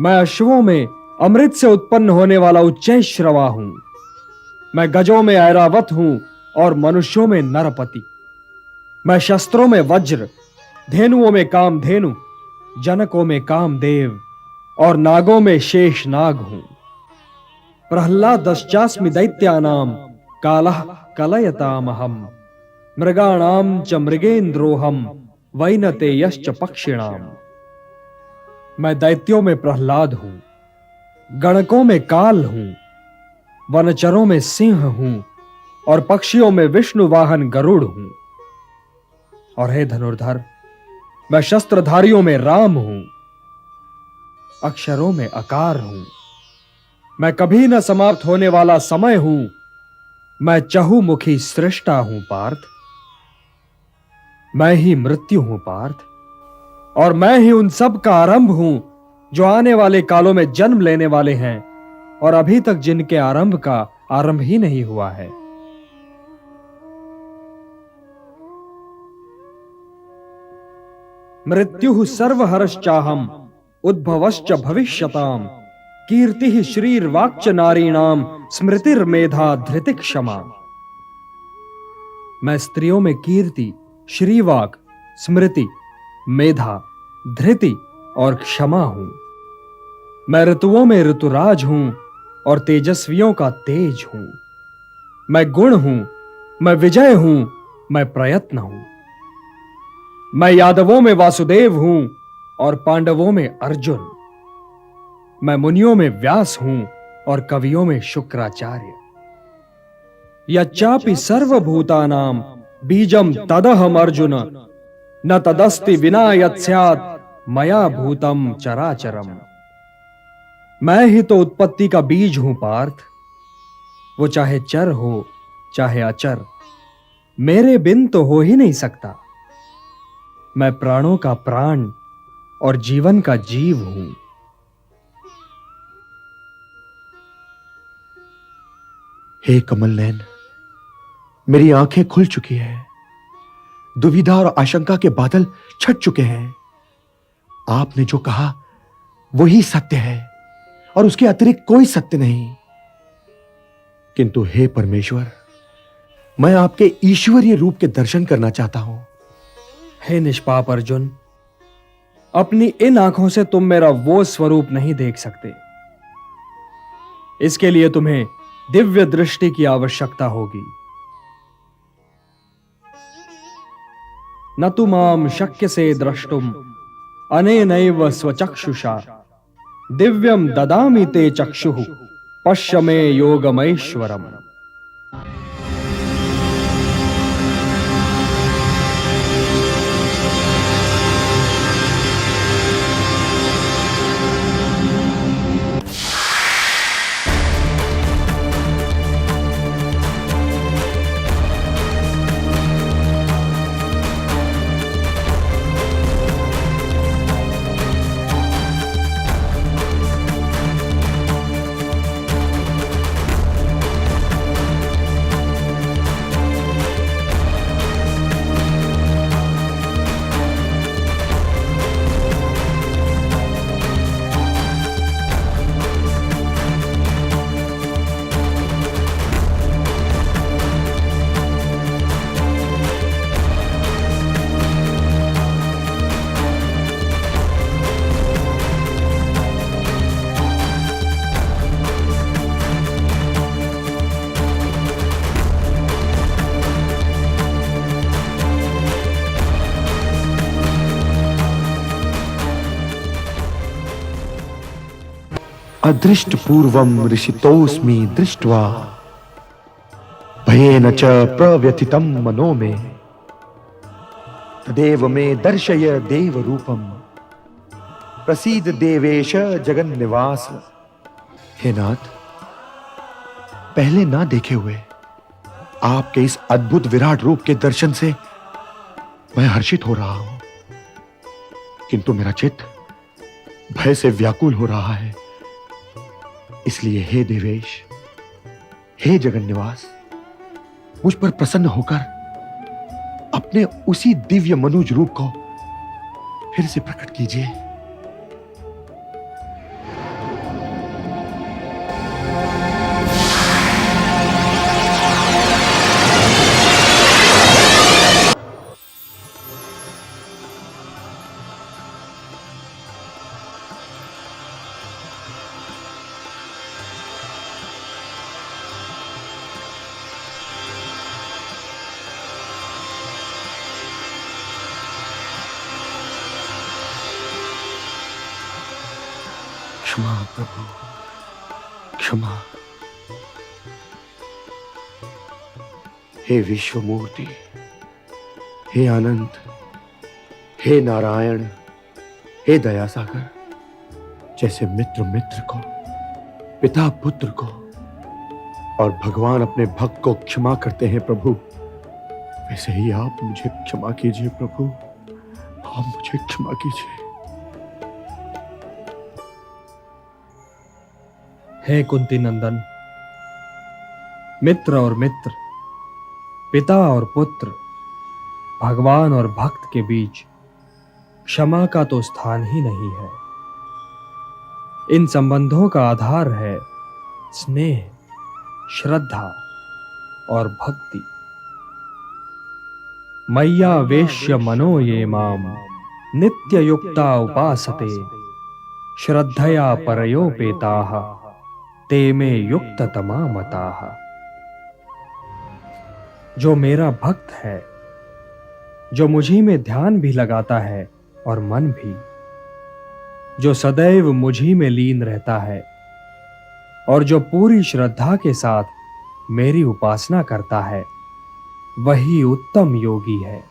मैं अश्वों में अमृत से उत्पन्न होने वाला उच्चैश्रवा हूं। मैं गजों में ऐरावत हूं और मनुष्यों में नरपति। मैं शस्त्रों में वज्र, धेनुओं में कामधेनु, जनकों में कामदेव और नागों में शेष नाग हूं। प्रह्लादश्चास्मि दैत्यानाम कालः कलयतामहम्। मृगाणाम च मृगेन्द्रोहम वैनतेयश्च पक्षिणाम। मैं दैत्यों में प्रह्लाद हूं, गणकों में काल हूं, वनचरों में सिंह हूं और पक्षियों में विष्णु वाहन गरुड़ हूं। और हे धनुर्धर, मैं शस्त्रधारियों में राम हूं, अक्षरों में अकार हूं। मैं कभी न समाप्त होने वाला समय हूं। मैं चहुमुखी सृष्टा हूं पार्थ। मैं ही मृत्यु हूं पार्थ, और मैं ही उन सब का आरंभ हूं जो आने वाले कालों में जन्म लेने वाले हैं और अभी तक जिनके आरंभ का आरंभ ही नहीं हुआ है। मृत्युः सर्वहरश्चाहम् उद्भवश्च भविष्यताम्। कीर्तिः श्रीर्वाक्च नारीणाम स्मृतिर्मेधा धृति क्षमा। मैं स्त्रियों में कीर्ति, श्रीवाक, स्मृति, मेधा, धृति और क्षमा हूं। मैं ऋतुओं में ऋतुराज हूं और तेजस्वियों का तेज हूं। मैं गुण हूं, मैं विजय हूं, मैं प्रयत्न हूं। मैं यादवों में वासुदेव हूं और पांडवों में अर्जुन। मैं मुनियों में व्यास हूं और कवियों में शुक्राचार्य। यच्चापि सर्वभूतानां बीजम तदहम अर्जुन। न तदस्ति विना यत्स्यात् मया भूतम चराचरम। मैं ही तो उत्पत्ति का बीज हूं पार्थ। वो चाहे चर हो चाहे अचर, मेरे बिन तो हो ही नहीं सकता। मैं प्राणों का प्राण और जीवन का जीव हूं।
हे कमल नयन, मेरी आंखें खुल चुकी हैं। दुविधा और आशंका के बादल छट चुके हैं। आपने जो कहा वही सत्य है और उसके अतिरिक्त कोई सत्य नहीं। किंतु हे परमेश्वर, मैं आपके ईश्वरीय रूप के दर्शन करना चाहता हूं।
हे निष्पाप अर्जुन, अपनी इन आंखों से तुम मेरा वो स्वरूप नहीं देख सकते। इसके लिए तुम्हें दिव्य दृष्टि की आवश्यकता होगी। न तु माम शक्यसे द्रष्टुम अनेनैव स्वचक्षुषा। दिव्यम ददामि ते चक्षुः पश्य मे योगमैश्वरम्।
अदृष्ट पूर्वम ऋषितोस्मि दृष्ट्वा भयेन च प्रव्यथितं मनो मे। तदेव मे दर्शय देव रूपम प्रसीद देवेश जगन्निवास। हे नाथ, पहले ना देखे हुए आपके इस अद्भुत विराट रूप के दर्शन से मैं हर्षित हो रहा हूं, किंतु मेरा चित्त भय से व्याकुल हो रहा है। इसलिए हे देवेश, हे जगन्निवास, मुझ पर प्रसन्न होकर अपने उसी दिव्य मनुज रूप को फिर से प्रकट कीजिए। क्षमा प्रभु, क्षमा। हे विश्वमूर्ति, हे अनंत, हे नारायण, हे दयासागर, जैसे मित्र मित्र को, पिता पुत्र को और भगवान अपने भक्त को क्षमा करते हैं प्रभु, वैसे ही आप मुझे क्षमा कीजिए प्रभु, आप मुझे क्षमा कीजिए।
हे कुंती नंदन, मित्र और मित्र, पिता और पुत्र, भगवान और भक्त के बीच क्षमा का तो स्थान ही नहीं है। इन संबंधों का आधार है स्नेह, श्रद्धा और भक्ति। मय्या वेश्य मनो ये माम नित्य युक्ता उपासते श्रद्धया परयोपेताः ते में युक्त तमा मताः। जो मेरा भक्त है, जो मुझी में ध्यान भी लगाता है और मन भी, जो सदैव मुझी में लीन रहता है और जो पूरी श्रद्धा के साथ मेरी उपासना करता है, वही उत्तम योगी है।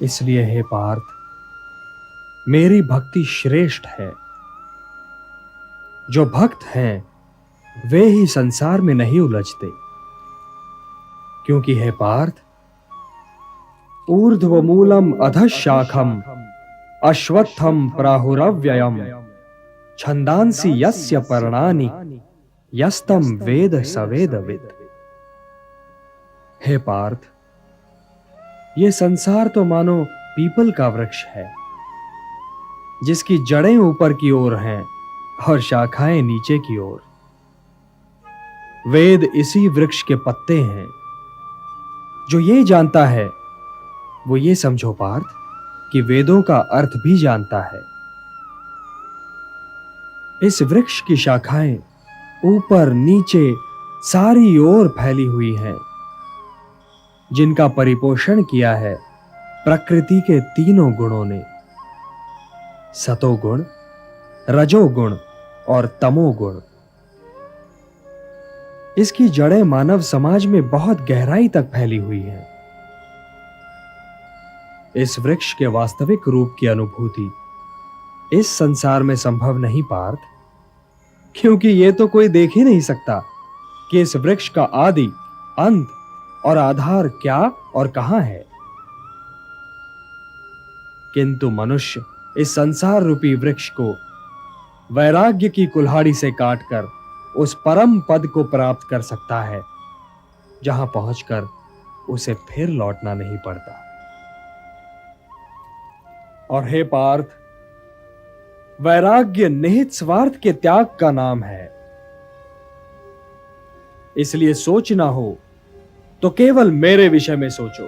इसलिए हे पार्थ, मेरी भक्ति श्रेष्ठ है। जो भक्त हैं वे ही संसार में नहीं उलझते, क्योंकि हे पार्थ, ऊर्ध्वमूलम अधशाखम अश्वत्थम प्राहुरव्ययम छंदांसि यस्य पर्णानि यस्तम वेद सवेदवित्। हे पार्थ, ये संसार तो मानो पीपल का वृक्ष है, जिसकी जड़ें ऊपर की ओर हैं और शाखाएं नीचे की ओर। वेद इसी वृक्ष के पत्ते हैं। जो ये जानता है वो ये समझो पार्थ कि वेदों का अर्थ भी जानता है। इस वृक्ष की शाखाएं ऊपर नीचे सारी ओर फैली हुई हैं, जिनका परिपोषण किया है प्रकृति के तीनों गुणों ने, सतोगुण, रजोगुण और तमोगुण। इसकी जड़ें मानव समाज में बहुत गहराई तक फैली हुई हैं। इस वृक्ष के वास्तविक रूप की अनुभूति इस संसार में संभव नहीं पार्थ, क्योंकि यह तो कोई देख ही नहीं सकता कि इस वृक्ष का आदि, अंत और आधार क्या और कहां है। किंतु मनुष्य इस संसार रूपी वृक्ष को वैराग्य की कुल्हाड़ी से काटकर उस परम पद को प्राप्त कर सकता है, जहां पहुंचकर उसे फिर लौटना नहीं पड़ता। और हे पार्थ, वैराग्य निहित स्वार्थ के त्याग का नाम है। इसलिए सोचना हो तो केवल मेरे विषय में सोचो,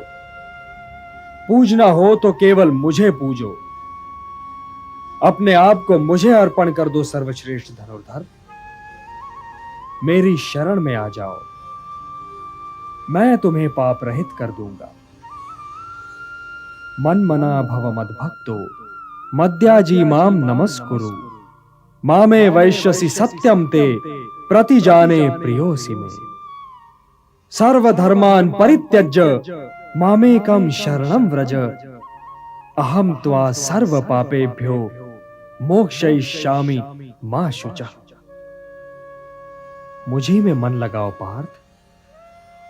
पूजना हो तो केवल मुझे पूजो, अपने आप को मुझे अर्पण कर दो सर्वश्रेष्ठ धनुर्धर। मेरी शरण में आ जाओ, मैं तुम्हें पाप रहित कर दूंगा। मन मना भव मद्भक्तो मद्याजी माम नमस्कुरु मामे वैश्यसि सत्यम ते प्रतिजाने प्रियोसि मे सर्वधर्मान् परित्यज्य मामेकं शरणं व्रज अहम त्वा सर्व पापेभ्यो मोक्षयिष्यामि मा शुचः। मुझी में मन लगाओ पार्थ,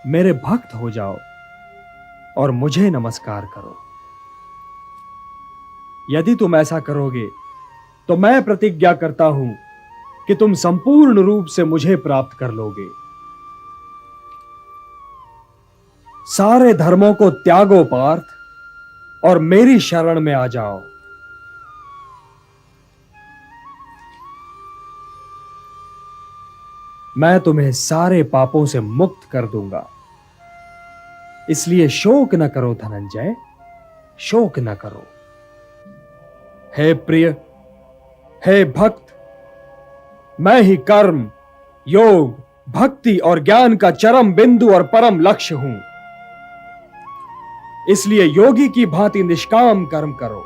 मेरे भक्त हो जाओ और मुझे नमस्कार करो। यदि तुम ऐसा करोगे तो मैं प्रतिज्ञा करता हूं कि तुम संपूर्ण रूप से मुझे प्राप्त कर लोगे। सारे धर्मों को त्यागो पार्थ और मेरी शरण में आ जाओ। मैं तुम्हें सारे पापों से मुक्त कर दूंगा। इसलिए शोक न करो धनंजय, शोक न करो। हे प्रिय, हे भक्त, मैं ही कर्म, योग, भक्ति और ज्ञान का चरम बिंदु और परम लक्ष्य हूं। इसलिए योगी की भांति निष्काम कर्म करो।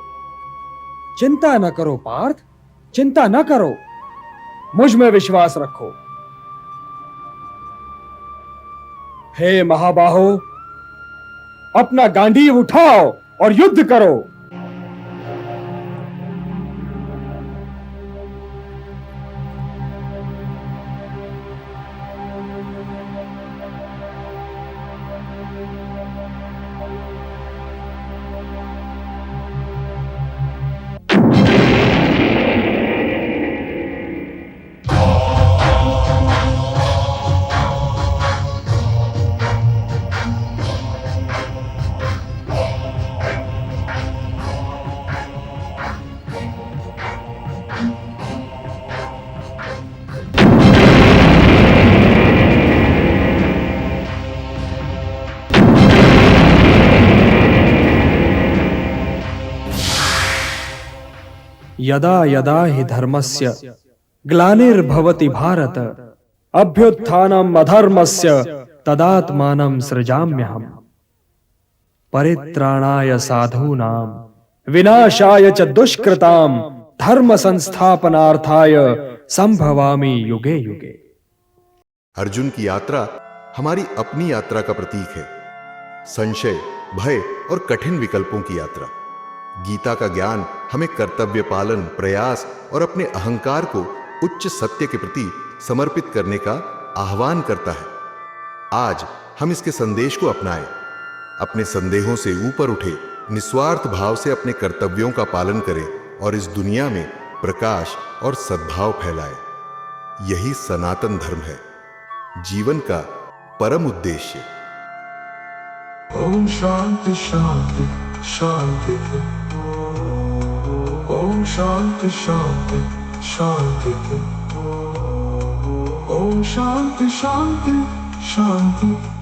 चिंता न करो पार्थ, चिंता न करो, मुझ में विश्वास रखो। हे महाबाहो, अपना गांडीव उठाओ और युद्ध करो। यदा यदा हि धर्मस्य ग्लानिर्भवति भारत अभ्युत्थानम् अधर्मस्य तदात्मानं सृजाम्यहम्। परित्राणाय साधूनां विनाशाय च दुष्कृतां धर्म संस्थापनार्थाय संभवामि युगे युगे।
अर्जुन की यात्रा हमारी अपनी यात्रा का प्रतीक है। संशय, भय और कठिन विकल्पों की यात्रा। गीता का ज्ञान हमें कर्तव्य पालन, प्रयास और अपने अहंकार को उच्च सत्य के प्रति समर्पित करने का आह्वान करता है। आज हम इसके संदेश को अपनाएं, अपने संदेहों से ऊपर उठे, निस्वार्थ भाव से अपने कर्तव्यों का पालन करें और इस दुनिया में प्रकाश और सद्भाव फैलाएं। यही सनातन धर्म है, जीवन का परम उद्देश्य।
ओम शांति शांति शांति। ओम शांति शांति शांति। ओम शांति शांति शांति।